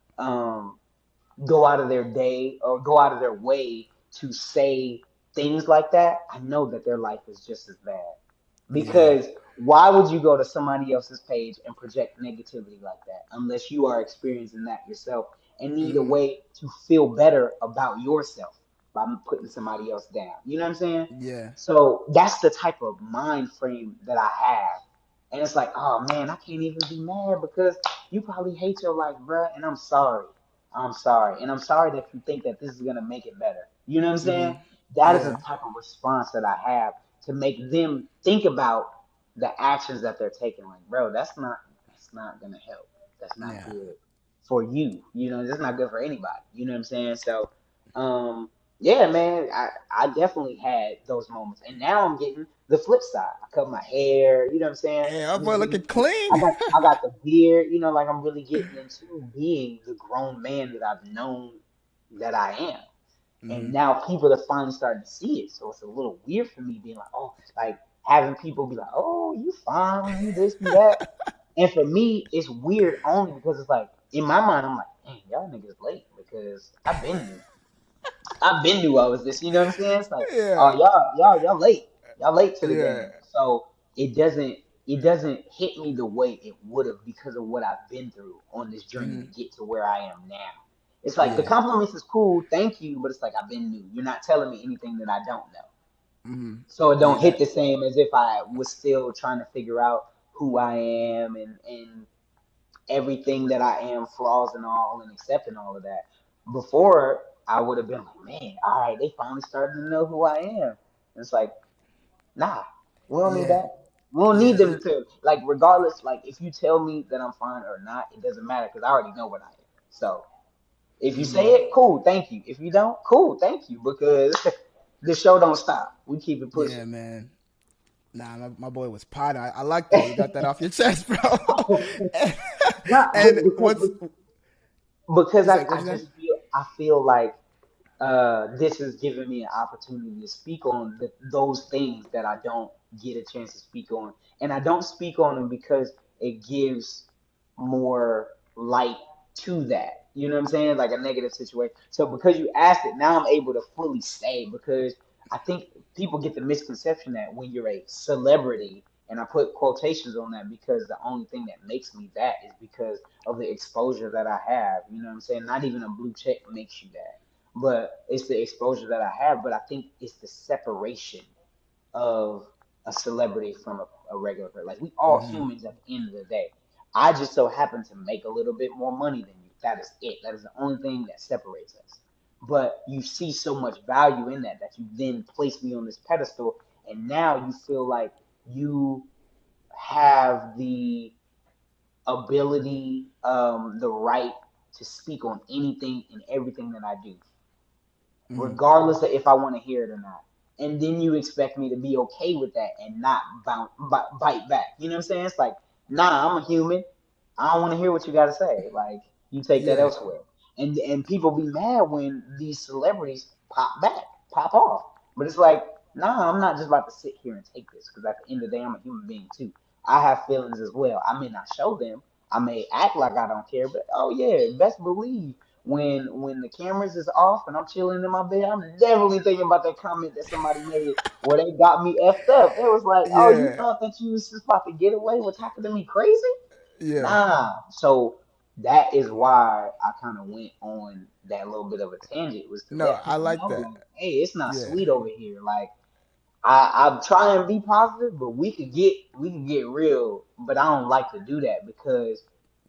go out of their day or go out of their way to say things like that. I know that their life is just as bad. Yeah. Because why would you go to somebody else's page and project negativity like that unless you are experiencing that yourself and need a Mm-hmm. way to feel better about yourself by putting somebody else down? You know what I'm saying? Yeah. So that's the type of mind frame that I have. And it's like, oh man, I can't even be mad because you probably hate your life, bruh. And I'm sorry. I'm sorry. And I'm sorry that you think that this is going to make it better. You know what I'm Mm-hmm. saying? That is the Yeah. type of response that I have to make them think about the actions that they're taking. Like, bro, that's not gonna help. That's not Yeah. good for you. You know, that's not good for anybody. You know what I'm saying? So, um, yeah, man, I definitely had those moments, and now I'm getting the flip side. I cut my hair. You know what I'm saying? Yeah, my I'm boy getting looking into, I clean. got I got the beard. You know, like I'm really getting into being the grown man that I've known that I am. And Mm-hmm. now people are finally starting to see it. So it's a little weird for me being like, oh, like having people be like, oh, you fine, you this, you that. And for me, it's weird only because it's like, in my mind, I'm like, dang, y'all niggas late because I've been knew I was this, you know what I'm saying? It's like, oh, Yeah. y'all late. Y'all late to the Yeah. game. So it doesn't hit me the way it would have because of what I've been through on this journey Mm-hmm. to get to where I am now. It's like the Yeah. compliments is cool, thank you, but it's like I've been new. You're not telling me anything that I don't know. Mm-hmm. So it Yeah. don't hit That. the same as if I was still trying to figure out who I am and everything that I am, flaws and all, and accepting all of that. Before, I would have been like, man, all right, they finally starting to know who I am. And it's like, nah, we don't need Yeah. that. We don't need Yeah. them to, like, regardless, like, if you tell me that I'm fine or not, it doesn't matter because I already know what I am. So if you say Mm-hmm. it, cool, thank you. If you don't, cool, thank you, because the show don't stop. We keep it pushing. Yeah, man. Nah, my boy was pot. I like that. You got that off your chest, bro. and, Not and what's because you I, said? What I you say? just feel like this is giving me an opportunity to speak on those things that I don't get a chance to speak on, and I don't speak on them because it gives more light to that. You know what I'm saying? Like a negative situation. So because you asked it, now I'm able to fully say because I think people get the misconception that when you're a celebrity, and I put quotations on that because the only thing that makes me that is because of the exposure that I have. You know what I'm saying? Not even a blue check makes you that, but it's the exposure that I have. But I think it's the separation of a celebrity from a regular person. Like we all Mm-hmm. humans at the end of the day. I just so happen to make a little bit more money than you. That is it. That is the only thing that separates us. But you see so much value in that that you then place me on this pedestal, and now you feel like you have the ability, the right to speak on anything and everything that I do, Mm-hmm. regardless of if I want to hear it or not. And then you expect me to be okay with that and not bite back. You know what I'm saying? It's like, nah, I'm a human. I don't want to hear what you got to say. Like, you take that Yeah. elsewhere. And people be mad when these celebrities pop back, pop off. But it's like, nah, I'm not just about to sit here and take this because at the end of the day, I'm a human being too. I have feelings as well. I may not show them. I may act like I don't care, but oh yeah, best believe when the cameras is off and I'm chilling in my bed, I'm definitely thinking about that comment that somebody made where they got me effed up. It was like, oh, you Yeah. thought that you was just about to get away with talking to me crazy? Yeah. Nah. So that is why I kind of went on that little bit of a tangent was to No, let I people like know, that. like, hey, it's not Yeah. sweet over here. Like I'm trying to be positive, but we can get real. But I don't like to do that because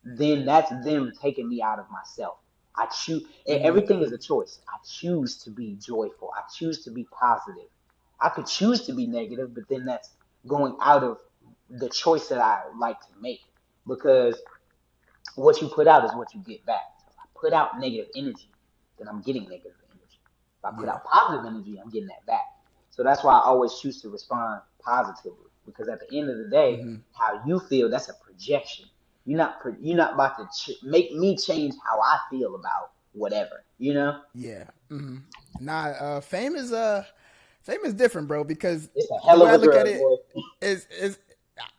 then that's them taking me out of myself. I choose. Mm-hmm. Everything is a choice. I choose to be joyful. I choose to be positive. I could choose to be negative, but then that's going out of the choice that I like to make because what you put out is what you get back. So if I put out negative energy, then I'm getting negative energy. If I put Yeah. out positive energy, I'm getting that back. So that's why I always choose to respond positively because at the end of the day, Mm-hmm. how you feel that's a projection. You're not about to make me change how I feel about whatever. You know, Yeah. Mm-hmm. Nah, fame is different, bro. Because it's a the hell way of I a look at drug, it, boy. is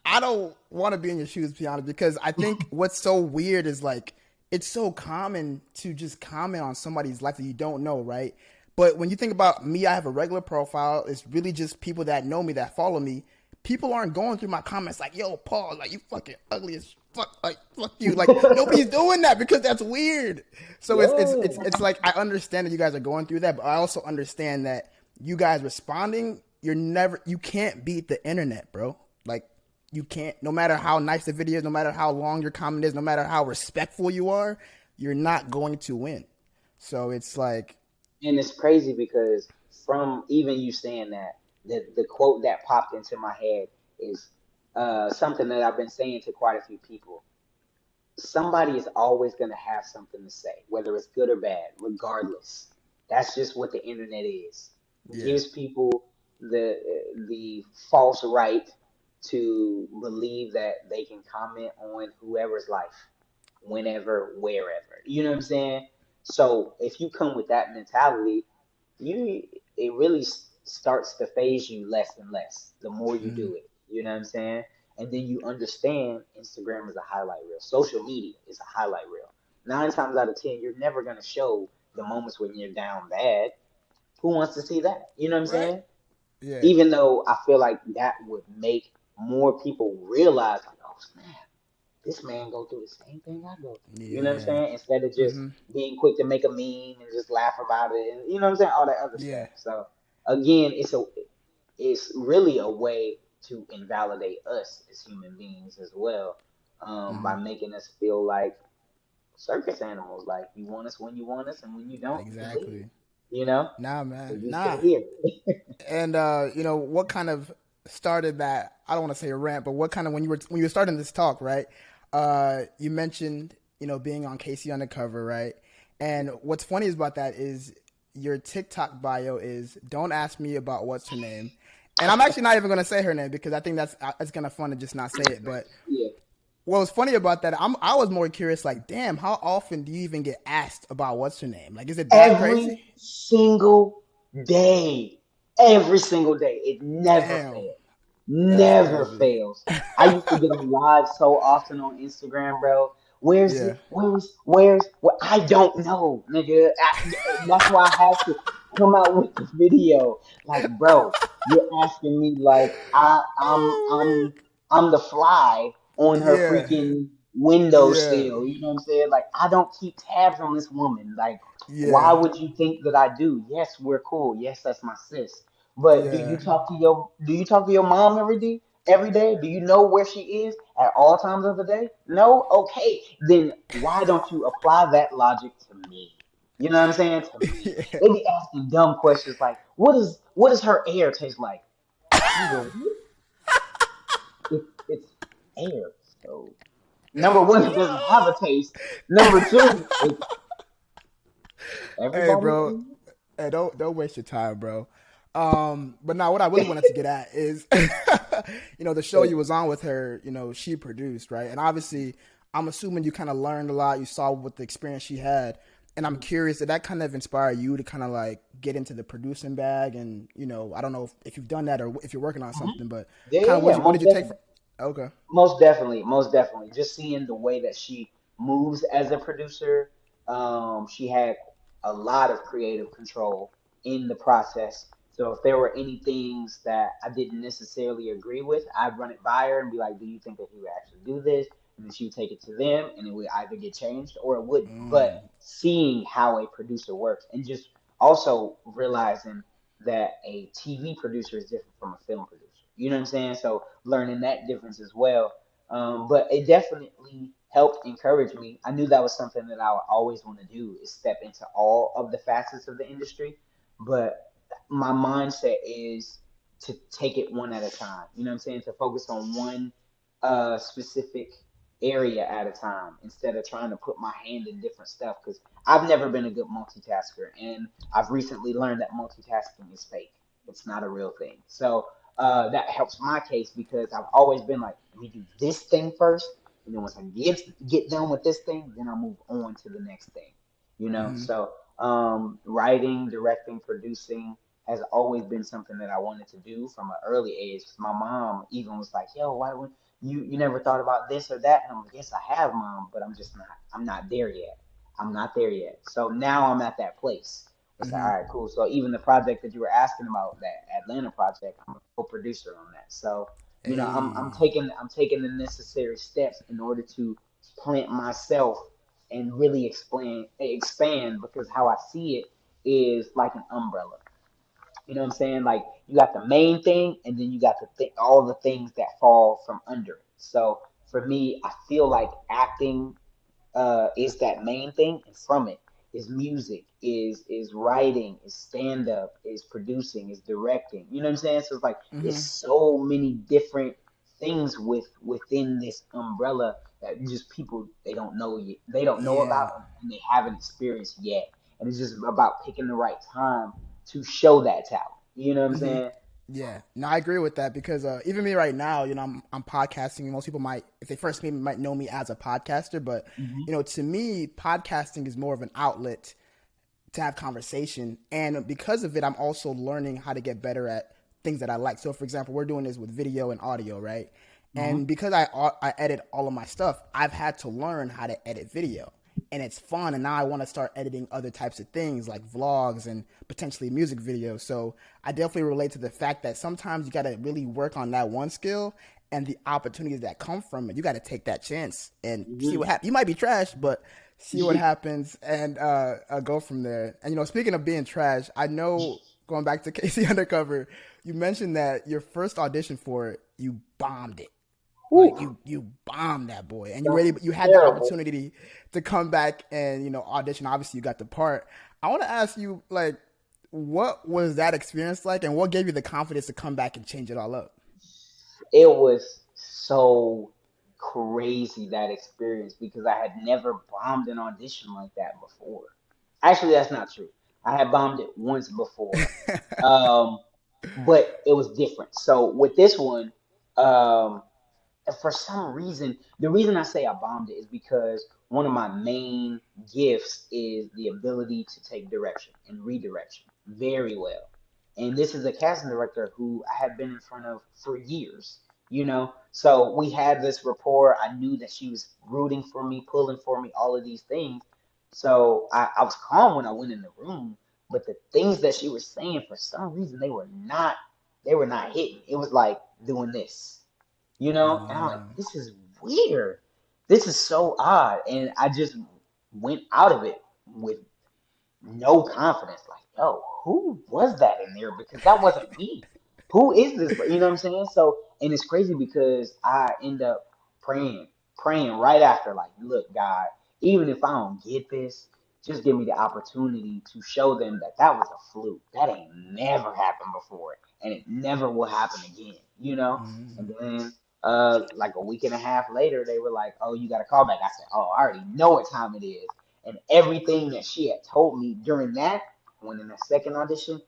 I don't want to be in your shoes, to be honest, because I think what's so weird is like it's so common to just comment on somebody's life that you don't know, right? But when you think about me, I have a regular profile. It's really just people that know me, that follow me. People aren't going through my comments like, "Yo, Paul, like you fucking ugly as fuck, like fuck you." Like nobody's doing that because that's weird. So it's like I understand that you guys are going through that, but I also understand that you guys responding, you can't beat the internet, bro. Like you can't, no matter how nice the video is, no matter how long your comment is, no matter how respectful you are, you're not going to win. So it's like, And it's crazy because from even you saying that, the quote that popped into my head is something that I've been saying to quite a few people. Somebody is always going to have something to say, whether it's good or bad, regardless. That's just what the internet is. It yeah, gives people the false right to believe that they can comment on whoever's life, whenever, wherever. You know what I'm saying? So if you come with that mentality, you it really starts to phase you less and less the more you mm-hmm. do it. You know what I'm saying? And then you understand Instagram is a highlight reel. Social media is a highlight reel. 9 times out of 10, you're never gonna show the moments when you're down bad. Who wants to see that? You know what I'm Right? saying? Yeah, Even though I feel like that would make more people realize, like, oh snap, this man go through the same thing I go through. You know what I'm yeah, saying? Instead of just mm-hmm. being quick to make a meme and just laugh about it, and you know what I'm saying, all that other Yeah, stuff. So again, it's really a way to invalidate us as human beings as well, mm-hmm. by making us feel like circus animals. Like you want us when you want us, and when you don't, you can leave. Exactly. You know, Nah, because man, we nah. stay here. And what kind of started that? I don't want to say a rant, but what kind of when you were starting this talk, right? You mentioned being on Casey Undercover, right? And what's funny about that is your TikTok bio is "Don't ask me about what's her name," and I'm actually not even going to say her name because I think that's it's kind of fun to just not say it. But Yeah. what was funny about that, I was more curious, like, damn, how often do you even get asked about what's her name? Like, is it that Every crazy? single day. Every single day. It never Damn, fails. that's Never crazy. fails. I used to get on live so often on Instagram, bro. Where's Yeah. it? Where? I don't know, nigga. That's why I have to come out with the video. Like, bro, you're asking me like Oh I'm the fly on man. her Yeah. freaking window Yeah. still. You know what I'm saying? Like, I don't keep tabs on this woman. Like, why Yeah. would you think that I do? Yes, we're cool. Yes, that's my sis. But Yeah. do you talk to your mom every day? Every day? Do you know where she is at all times of the day? No? Okay. Then why don't you apply that logic to me? You know what I'm saying? To me. Yeah. They be asking dumb questions like, what does her air taste like? Nigga, what? It's air. So number one, it doesn't have a taste. Number two, it's Hey, everybody bro. else. Hey, don't waste your time, bro. But now what I really wanted to get at is, the show you was on with her, she produced, right? And obviously, I'm assuming you kind of learned a lot. You saw what the experience she had, and I'm curious, did that kind of inspire you to kind of like get into the producing bag? And I don't know if you've done that or if you're working on Mhm. something, but Yeah, kind yeah, of yeah, what did most you take from? definitely. Okay. Most definitely, most definitely. Just seeing the way that she moves as a producer, she had a lot of creative control in the process. So if there were any things that I didn't necessarily agree with, I'd run it by her and be like, "Do you think that he would actually do this?" And then she would take it to them, and it would either get changed or it wouldn't. But Mm, seeing how a producer works, and just also realizing that a TV producer is different from a film producer. You know what I'm saying? So learning that difference as well. But it definitely helped encourage me. I knew that was something that I would always want to do is step into all of the facets of the industry. But my mindset is to take it one at a time. You know what I'm saying? To focus on one specific area at a time instead of trying to put my hand in different stuff because I've never been a good multitasker and I've recently learned that multitasking is fake. It's not a real thing. So that helps my case because I've always been like, let me do this thing first, and then once I get done with this thing, then I'll move on to the next thing. You know, mm-hmm. so writing, directing, producing has always been something that I wanted to do from an early age. 'Cause my mom even was like, "Yo, why would you never thought about this or that?" And I'm like, "Yes, I have, mom, but I'm not there yet. I'm not there yet." So now I'm at that place. It's like, Mm-hmm. all right, cool. So even the project that you were asking about, that Atlanta project, I'm a co-producer on that. So I'm Hey. taking the necessary steps in order to plant myself and really expand, because how I see it is like an umbrella. You know what I'm saying? Like, you got the main thing, and then you got all the things that fall from under it. So for me, I feel like acting is that main thing, and from it is music, is writing, is stand up, is producing, is directing. You know what I'm saying? So it's like it's Mm-hmm. so many different things within this umbrella that just people they don't know yet, they don't know Yeah. about, and they haven't experienced yet. And it's just about picking the right time to show that talent. You know what I'm Mm-hmm. saying? Yeah, no, I agree with that because even me right now, I'm podcasting. Most people might, if they first meet me, might know me as a podcaster, but Hmm. to me, podcasting is more of an outlet to have conversation, and because of it, I'm also learning how to get better at things that I like. So, for example, we're doing this with video and audio, right? Hmm. And because I edit all of my stuff, I've had to learn how to edit video, and it's fun. And now I want to start editing other types of things like vlogs and potentially music videos. So I definitely relate to the fact that sometimes you got to really work on that one skill, and the opportunities that come from it. You got to take that chance and see Hmm. what happens. You might be trash, but see what happens and go from there. And speaking of being trash, I know going back to Casey Undercover, you mentioned that your first audition for it, you bombed it. Like Whew, you bombed that boy, and that's you had the terrible. opportunity to come back and audition. Obviously, you got the part. I want to ask you, like, what was that experience like, and what gave you the confidence to come back and change it all up? It was so crazy, that experience, because I had never bombed an audition like that before. Actually, that's not true. I had bombed it once before, um, but it was different. So with this one, um, for some reason, the reason I say I bombed it is because one of my main gifts is the ability to take direction and redirection very well. And this is a casting director who I had been in front of for years, So we had this rapport. I knew that she was rooting for me, pulling for me, all of these things. So I was calm when I went in the room, but the things that she was saying, for some reason, they were not hitting. It was like doing this, and I'm like, Oh. this is weird. This is so odd. And I just went out of it with no confidence. Like, yo, who was that in there? Because that wasn't me. Who is this? You know what I'm saying? So, and it's crazy because I end up praying right after, like, look, God, even if I don't get this, just give me the opportunity to show them that that was a fluke. That ain't never happened before, and it never will happen again. And then, like a week and a half later, they were like, "Oh, you got a call back." I said, "Oh, I already know what time it is." And everything that she had told me during that, when in the second audition,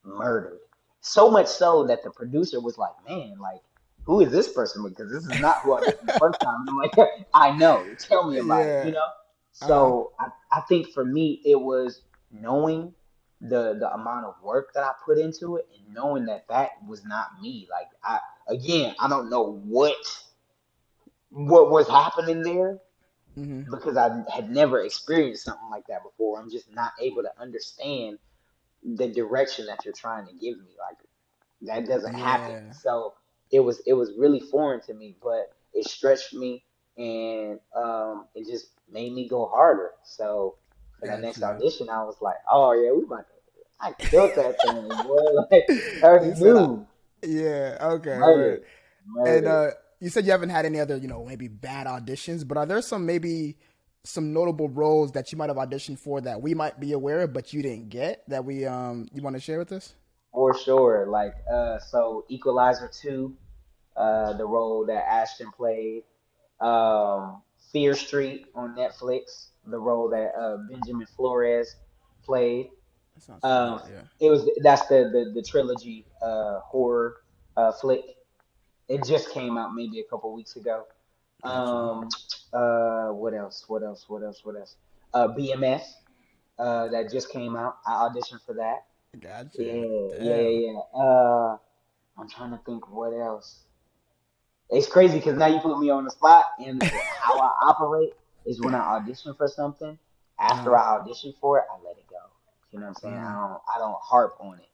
murdered. So much so that the producer was like, "Man, like, who is this person? Because this is not who I auditioned the first time." And I'm like, "I know. Tell me about it." Yeah. Uh-huh. So I think for me, it was knowing the amount of work that I put into it, and knowing that that was not me. Like, I don't know what was happening there, Mm-hmm. because I had never experienced something like that before. I'm just not able to understand the direction that you're trying to give me. Like, that doesn't happen. Yeah. So it was really foreign to me, but it stretched me, and it just made me go harder. So for that Got next you. audition, I was like, oh yeah, we about to. I killed that thing, boy. Like, I already He said, knew. yeah, okay, Murder, word. And murder. you said you haven't had any other, maybe bad auditions, but are there some notable roles that you might have auditioned for that we might be aware of, but you didn't get that you want to share with us? For sure. Like, so Equalizer 2, the role that Ashton played. Fear Street on Netflix, the role that Benjamin Flores played. That sounds Um, familiar. Yeah. that's the trilogy horror flick. It just came out maybe a couple weeks ago. Got you. Um, what else? What else? What else? What else? BMF, that just came out. I auditioned for that. Gotcha. Damn. Yeah. I'm trying to think what else. It's crazy because now you put me on the spot, and how I operate is when I audition for something. After Uh, I audition for it, I let it go. You know what I'm saying? mm, I don't harp on it.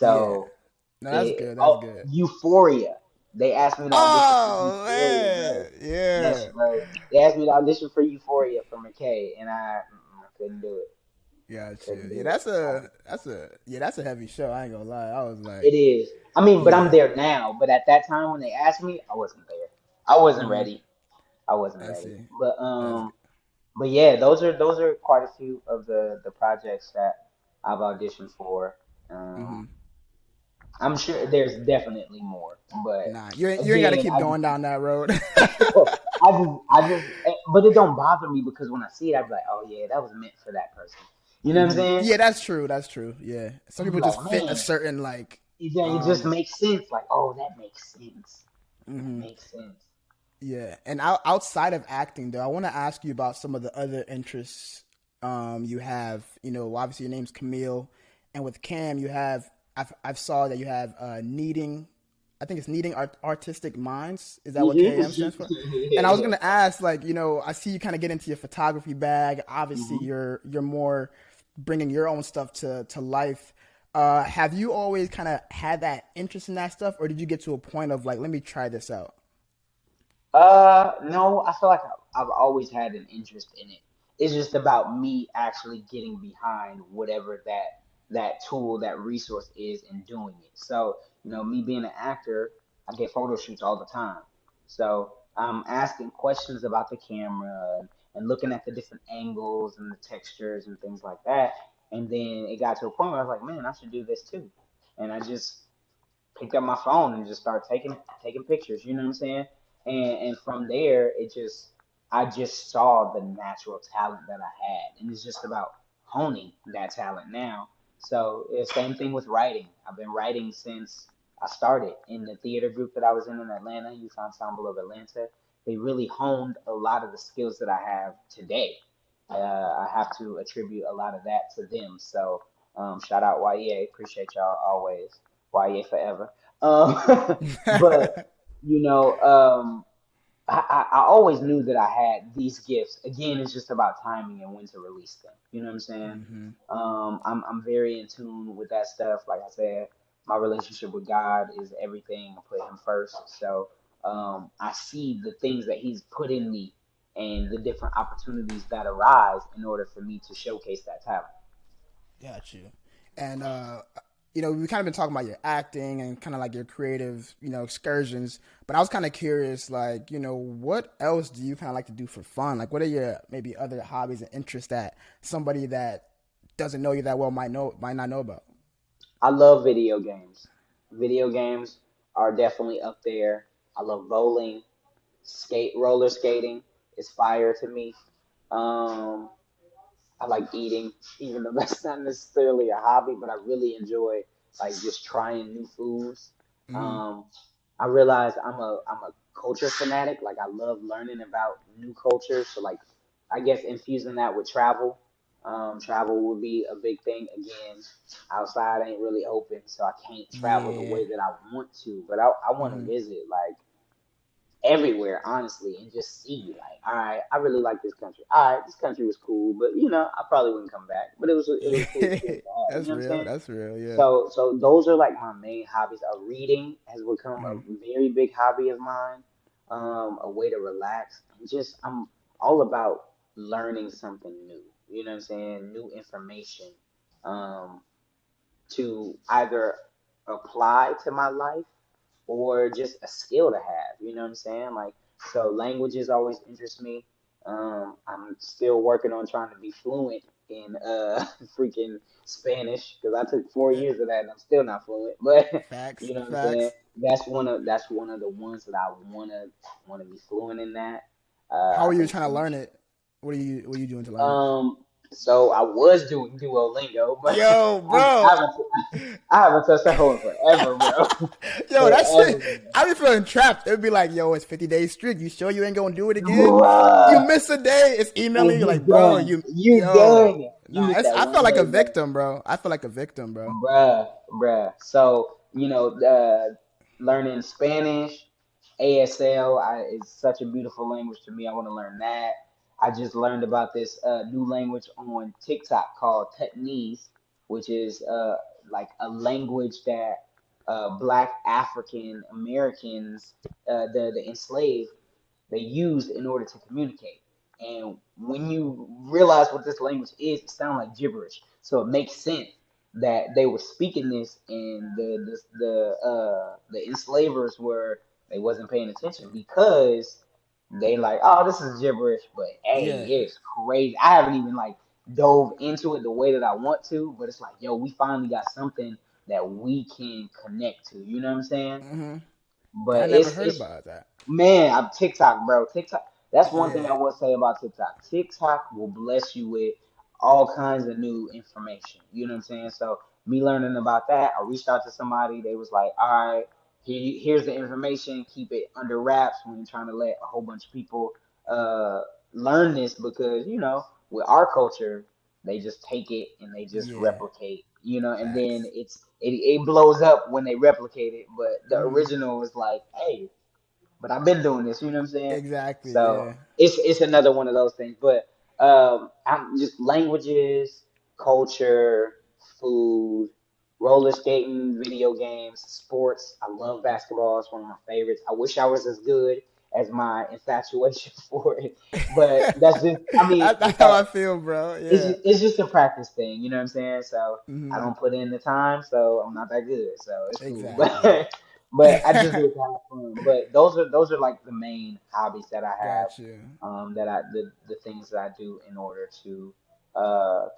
yeah. So No, that's good. That's oh, good. Euphoria. They asked me to audition for Oh Euphoria, bro. man, Yes, yeah. bro. They asked me to audition for Euphoria for McKay, and I couldn't do it. Couldn't Gotcha. Yeah, do it. that's a heavy show. I ain't gonna lie. I was It like, is. I mean, but I'm yeah. there now. But at that time when they asked me, I wasn't there. I wasn't Mm-hmm. ready. I wasn't I ready. see. But That's but yeah, those are quite a few of the projects that I've auditioned for. mm-hmm. Um, I'm sure there's definitely more, but Nah, you ain't got to again, keep going down that road. but it don't bother me because when I see it, I be like, oh yeah, that was meant for that person. You know what I'm Hmm. saying? Yeah, that's true. That's true. Yeah, some I be people just like, fit a man, certain like. it just um makes sense. Like, oh, that makes sense. That hmm makes sense. Yeah, and outside of acting, though, I want to ask you about some of the other interests you have. Obviously your name's Camille, and with Cam, I've saw that you have needing. I think it's needing artistic minds. Is that what KM stands for? And I was Yeah. gonna ask, like, I see you kind of get into your photography bag. Obviously, Mhm. you're more bringing your own stuff to life. Have you always kind of had that interest in that stuff, or did you get to a point of like, let me try this out? No, I feel like I've always had an interest in it. It's just about me actually getting behind whatever that tool, that resource is, and doing it. So, me being an actor, I get photo shoots all the time. So I'm asking questions about the camera and looking at the different angles and the textures and things like that. And then it got to a point where I was like, man, I should do this too. And I just picked up my phone and just started taking pictures. You know what I'm saying? And from there, I just saw the natural talent that I had, and it's just about honing that talent now. So it's same thing with writing. I've been writing since I started in the theater group that I was in Atlanta, Youth Ensemble of Atlanta. They really honed a lot of the skills that I have today. I have to attribute a lot of that to them. So shout out YEA, appreciate y'all always. YEA forever. But you know, I always knew that I had these gifts. Again, it's just about timing and when to release them. You know what I'm saying? Hmm. I'm very in tune with that stuff. Like I said, my relationship with God is everything. I put Him first. So I see the things that He's put in me and the different opportunities that arise in order for me to showcase that talent. Got you. And we've kind of been talking about your acting and kind of like your creative, excursions. But I was kind of curious, like, what else do you kind of like to do for fun? Like, what are your maybe other hobbies and interests that somebody that doesn't know you that well might not know about? I love video games. Video games are definitely up there. I love bowling, roller skating is fire to me. Um, I like eating, even though that's not necessarily a hobby, but I really enjoy like just trying new foods. Mm-hmm. Um, I realize I'm a culture fanatic. Like I love learning about new cultures. So like I guess infusing that with travel. Travel would be a big thing. Again, outside ain't really open, so I can't travel the Yeah. way that I want to. But I want to Mm-hmm. visit like everywhere, honestly, and just see like, all right, I really like this country. All right, this country was cool, but I probably wouldn't come back. But it was a cool experience to have. You That's know what I'm real. saying? That's real. Yeah. So those are like my main hobbies. Reading has become a Mm-hmm. very big hobby of mine. A way to relax. And just I'm all about learning something new. You know what I'm saying? New information. Um, to either apply to my life or just a skill to have. You know what I'm saying? Like, so languages always interest me. I'm still working on trying to be fluent in freaking Spanish because I took 4 years of that and I'm still not fluent. But Facts. you know what I'm saying? Facts. That's one of the ones that I wanna be fluent in that. How I are you think trying to learn Spanish. it? What are you doing to learn it? Um, So I was doing Duolingo, but Yo, I bro. haven't, I haven't touched that phone forever, bro. Yo, that's it. Forever, I be feeling trapped. It would be like, yo, it's 50 days strict. You sure you ain't gonna do it again? You bruh. miss a day, it's emailing And you you like, bro, done. you, You yo. done. You Nah, missed it's, that I feel one like a day, bro. victim, bro. I feel like a victim, bro. Bruh. So, learning Spanish, ASL is such a beautiful language to me. I want to learn that. I just learned about this new language on TikTok called Teknese, which is like a language that Black African Americans, the enslaved, they used in order to communicate. And when you realize what this language is, it sounds like gibberish. So it makes sense that they were speaking this, and the enslavers were they wasn't paying attention because they like, oh, this is gibberish. But hey, Yeah. it's crazy. I haven't even like dove into it the way that I want to, but it's like, yo, we finally got something that we can connect to. You know what I'm saying? Mm-hmm. I But never heard it's about that. Man, I'm TikTok, bro. TikTok. That's one thing Yeah. I will say about TikTok. TikTok will bless you with all kinds of new information. You know what I'm saying? So me learning about that, I reached out to somebody. They was like, "All right, here's the information. Keep it under wraps when you're trying to let a whole bunch of people uh, learn this because with our culture, they just take it and they just Yeah. replicate. And then Facts. it blows up when they replicate it. But the Mm-hmm. original is like, hey, but I've been doing this, you know what I'm saying? Exactly. So Yeah. it's another one of those things. But I'm just languages, culture, food, roller skating, video games, sports. I love basketball. It's one of my favorites. I wish I was as good as my infatuation for it, but that's just. I mean, That's how I feel, bro. Yeah. it's just a practice thing, you know what I'm saying? So I Mm-hmm. don't put in the time, so I'm not that good. So it's cool. Exactly. But I just do it to have fun. But those are like the main hobbies that I have. Got you. The things that I do in order to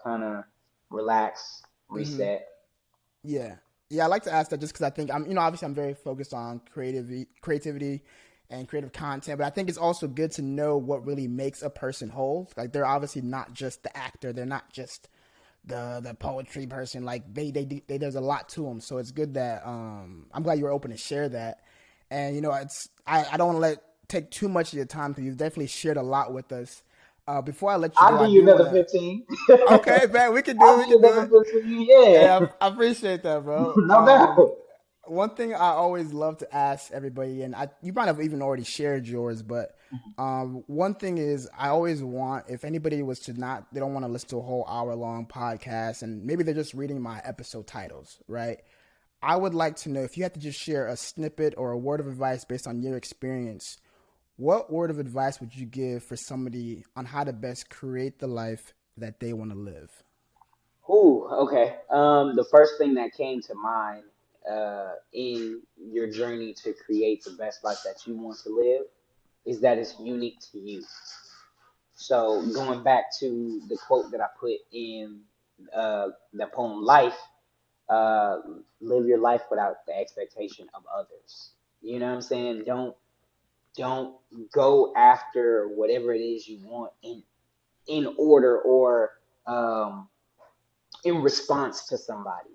kind of relax, Mm-hmm. reset. Yeah. Yeah, I like to ask that just because I think obviously I'm very focused on creativity and creative content, but I think it's also good to know what really makes a person whole. Like they're obviously not just the actor, they're not just the poetry person. Like there's a lot to them. So it's good that I'm glad you were open to share that. And I don't want to take too much of your time because you've definitely shared a lot with us. Before I let you go, I'll I give you do want another to. 15. Okay, man, we can do it. I'll We give you can do another it. 15. Hey, Yeah, I appreciate that, bro. no doubt. One thing I always love to ask everybody, and you might have even already shared yours, but one thing is I always want, if anybody was to not, they don't want to listen to a whole hour long podcast, and maybe they're just reading my episode titles, right? I would like to know if you had to just share a snippet or a word of advice based on your experience. What word of advice would you give for somebody on how to best create the life that they want to live? Ooh, okay. The first thing that came to mind in your journey to create the best life that you want to live is that it's unique to you. So going back to the quote that I put in the poem "Life," uh, live your life without the expectation of others. You know what I'm saying? Don't go after whatever it is you want in order or in response to somebody,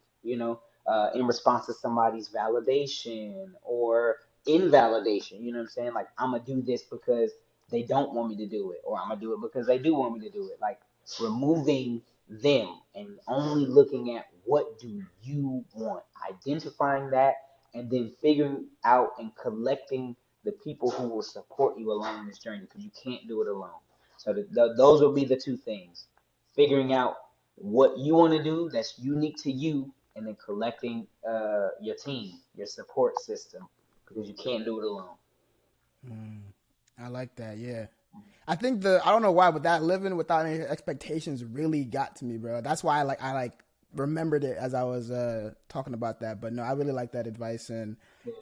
in response to somebody's validation or invalidation. You know what I'm saying? Like, I'm going to do this because they don't want me to do it, or I'm going to do it because they do want me to do it. Like, removing them and only looking at what do you want, identifying that, and then figuring out and collecting the people who will support you along this journey because you can't do it alone. So those will be the two things: figuring out what you want to do that's unique to you, and then collecting your team, your support system, because you can't do it alone. I like that. Yeah. I think I don't know why, but that living without any expectations really got to me, bro. That's why I remembered it as I was talking about that. But no, I really like that advice, and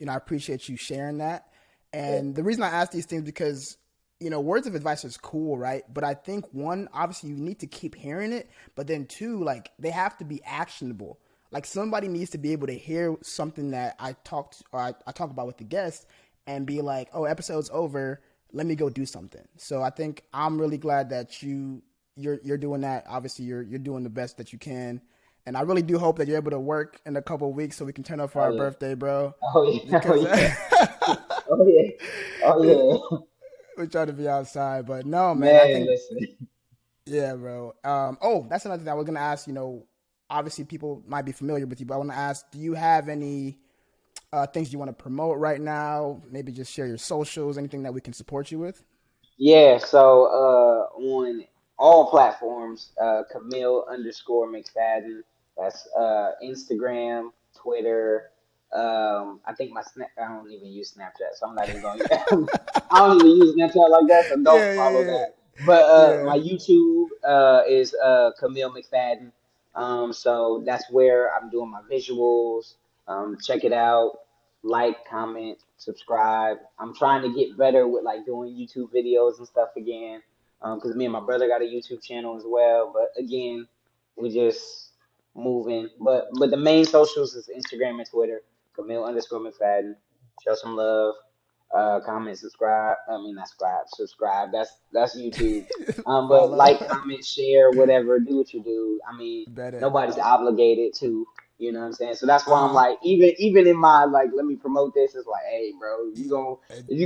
I appreciate you sharing that. Yeah. And the reason I ask these things because words of advice is cool, right? But I think one, obviously, you need to keep hearing it, but then two, like they have to be actionable. Like somebody needs to be able to hear something that I talk about with the guest and be like, oh, episode's over. Let me go do something. So I think I'm really glad that you're doing that. Obviously, you're doing the best that you can, and I really do hope that you're able to work in a couple of weeks so we can turn up for Oh our yeah. birthday, bro. Oh yeah. Oh Because yeah. Oh yeah. Oh yeah. we try to be outside, but no, man. I Man, think listen. yeah, bro. Oh, that's another thing I was gonna ask. Obviously people might be familiar with you, but I want to ask: do you have any things you want to promote right now? Maybe just share your socials, anything that we can support you with. Yeah, so on all platforms, Camille underscore McFadden. That's Instagram, Twitter. I think my snap. I don't even use Snapchat, so I'm not even going. I don't even use Snapchat like that, so don't Yeah, follow yeah, that. But yeah, my YouTube is Camille McFadden. So that's where I'm doing my visuals. Check it out, like, comment, subscribe. I'm trying to get better with like doing YouTube videos and stuff again. Because me and my brother got a YouTube channel as well. But again, we just moving. But the main socials is Instagram and Twitter. Camille underscore McFadden. Show some love. Comment, subscribe. I mean, not subscribe. Subscribe. That's YouTube. yeah. But Follow. like, comment, share, whatever. Do what you do. I mean, Bet it. nobody's obligated to. You know what I'm saying? So that's why I'm Uh, like, even in my like, let me promote this. It's like, hey, bro, if you do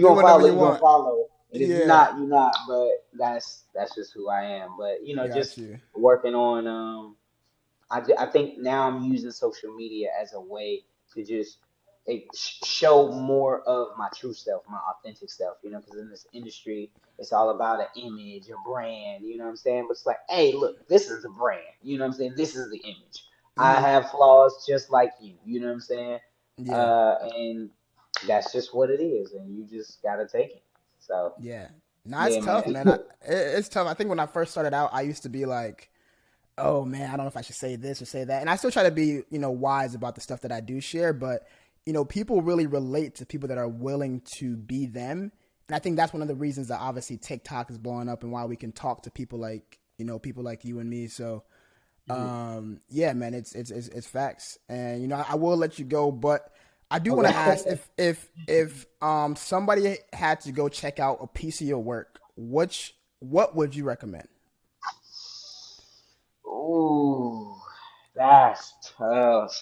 gonna whatever follow, you you gonna want. follow, and if you're Yeah, not, you're not. But that's just who I am. But got just you. working on. I think now I'm using social media as a way to just show more of my true self, my authentic self, because in this industry, it's all about an image, a brand, you know what I'm saying? But it's like, hey, look, this is the brand, you know what I'm saying? This is the image. I Hmm. have flaws just like you know what I'm saying? Yeah, And that's just what it is, and you just gotta take it. So, yeah. Nah, it's yeah, tough, man. man. It's tough. I think when I first started out, I used to be like, oh man, I don't know if I should say this or say that. And I still try to be, wise about the stuff that I do share, but people really relate to people that are willing to be them. And I think that's one of the reasons that obviously TikTok is blowing up and why we can talk to people like, people like you and me. So, yeah, man, it's facts. And, I will let you go, but I do want to ask Okay. if somebody had to go check out a piece of your work, what would you recommend? Ooh, that's tough.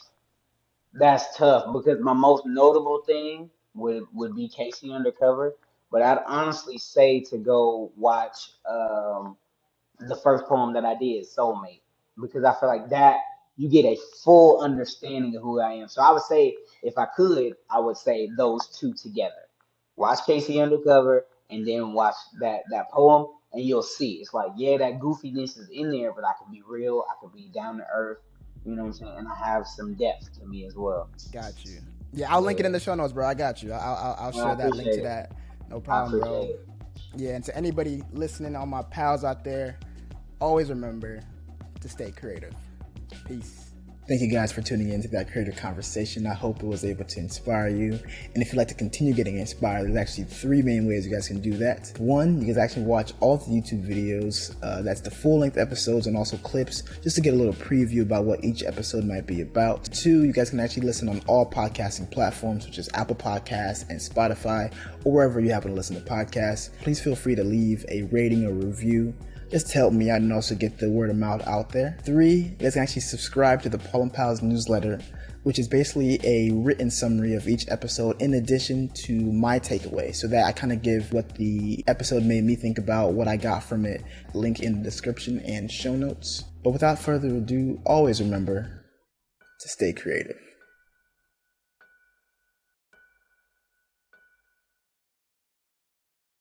That's tough because my most notable thing would be Casey Undercover, but I'd honestly say to go watch the first poem that I did, Soulmate, because I feel like that you get a full understanding of who I am. So I would say if I could, I would say those two together. Watch Casey Undercover and then watch that poem and you'll see. It's like, yeah, that goofiness is in there, but I can be real, I can be down to earth, you know what I'm saying? And I have some depth to me as well. Got you. Yeah, I'll link it Yeah. in the show notes, bro. I got you. I'll Well, I share that link appreciate to it. that. No I problem, bro. appreciate it. Yeah, and to anybody listening, all my pals out there, always remember to stay creative. Peace. Thank you guys for tuning in to that creative conversation. I hope it was able to inspire you. And if you'd like to continue getting inspired, there's actually 3 main ways you guys can do that. 1, you can actually watch all the YouTube videos. That's the full-length episodes and also clips, just to get a little preview about what each episode might be about. 2, you guys can actually listen on all podcasting platforms, which is Apple Podcasts and Spotify, or wherever you happen to listen to podcasts. Please feel free to leave a rating or review, just to help me out and also get the word of mouth out there. 3, you guys can actually subscribe to the Paul and Pals newsletter, which is basically a written summary of each episode in addition to my takeaway, so that I kind of give what the episode made me think about, what I got from it. Link in the description and show notes. But without further ado, always remember to stay creative.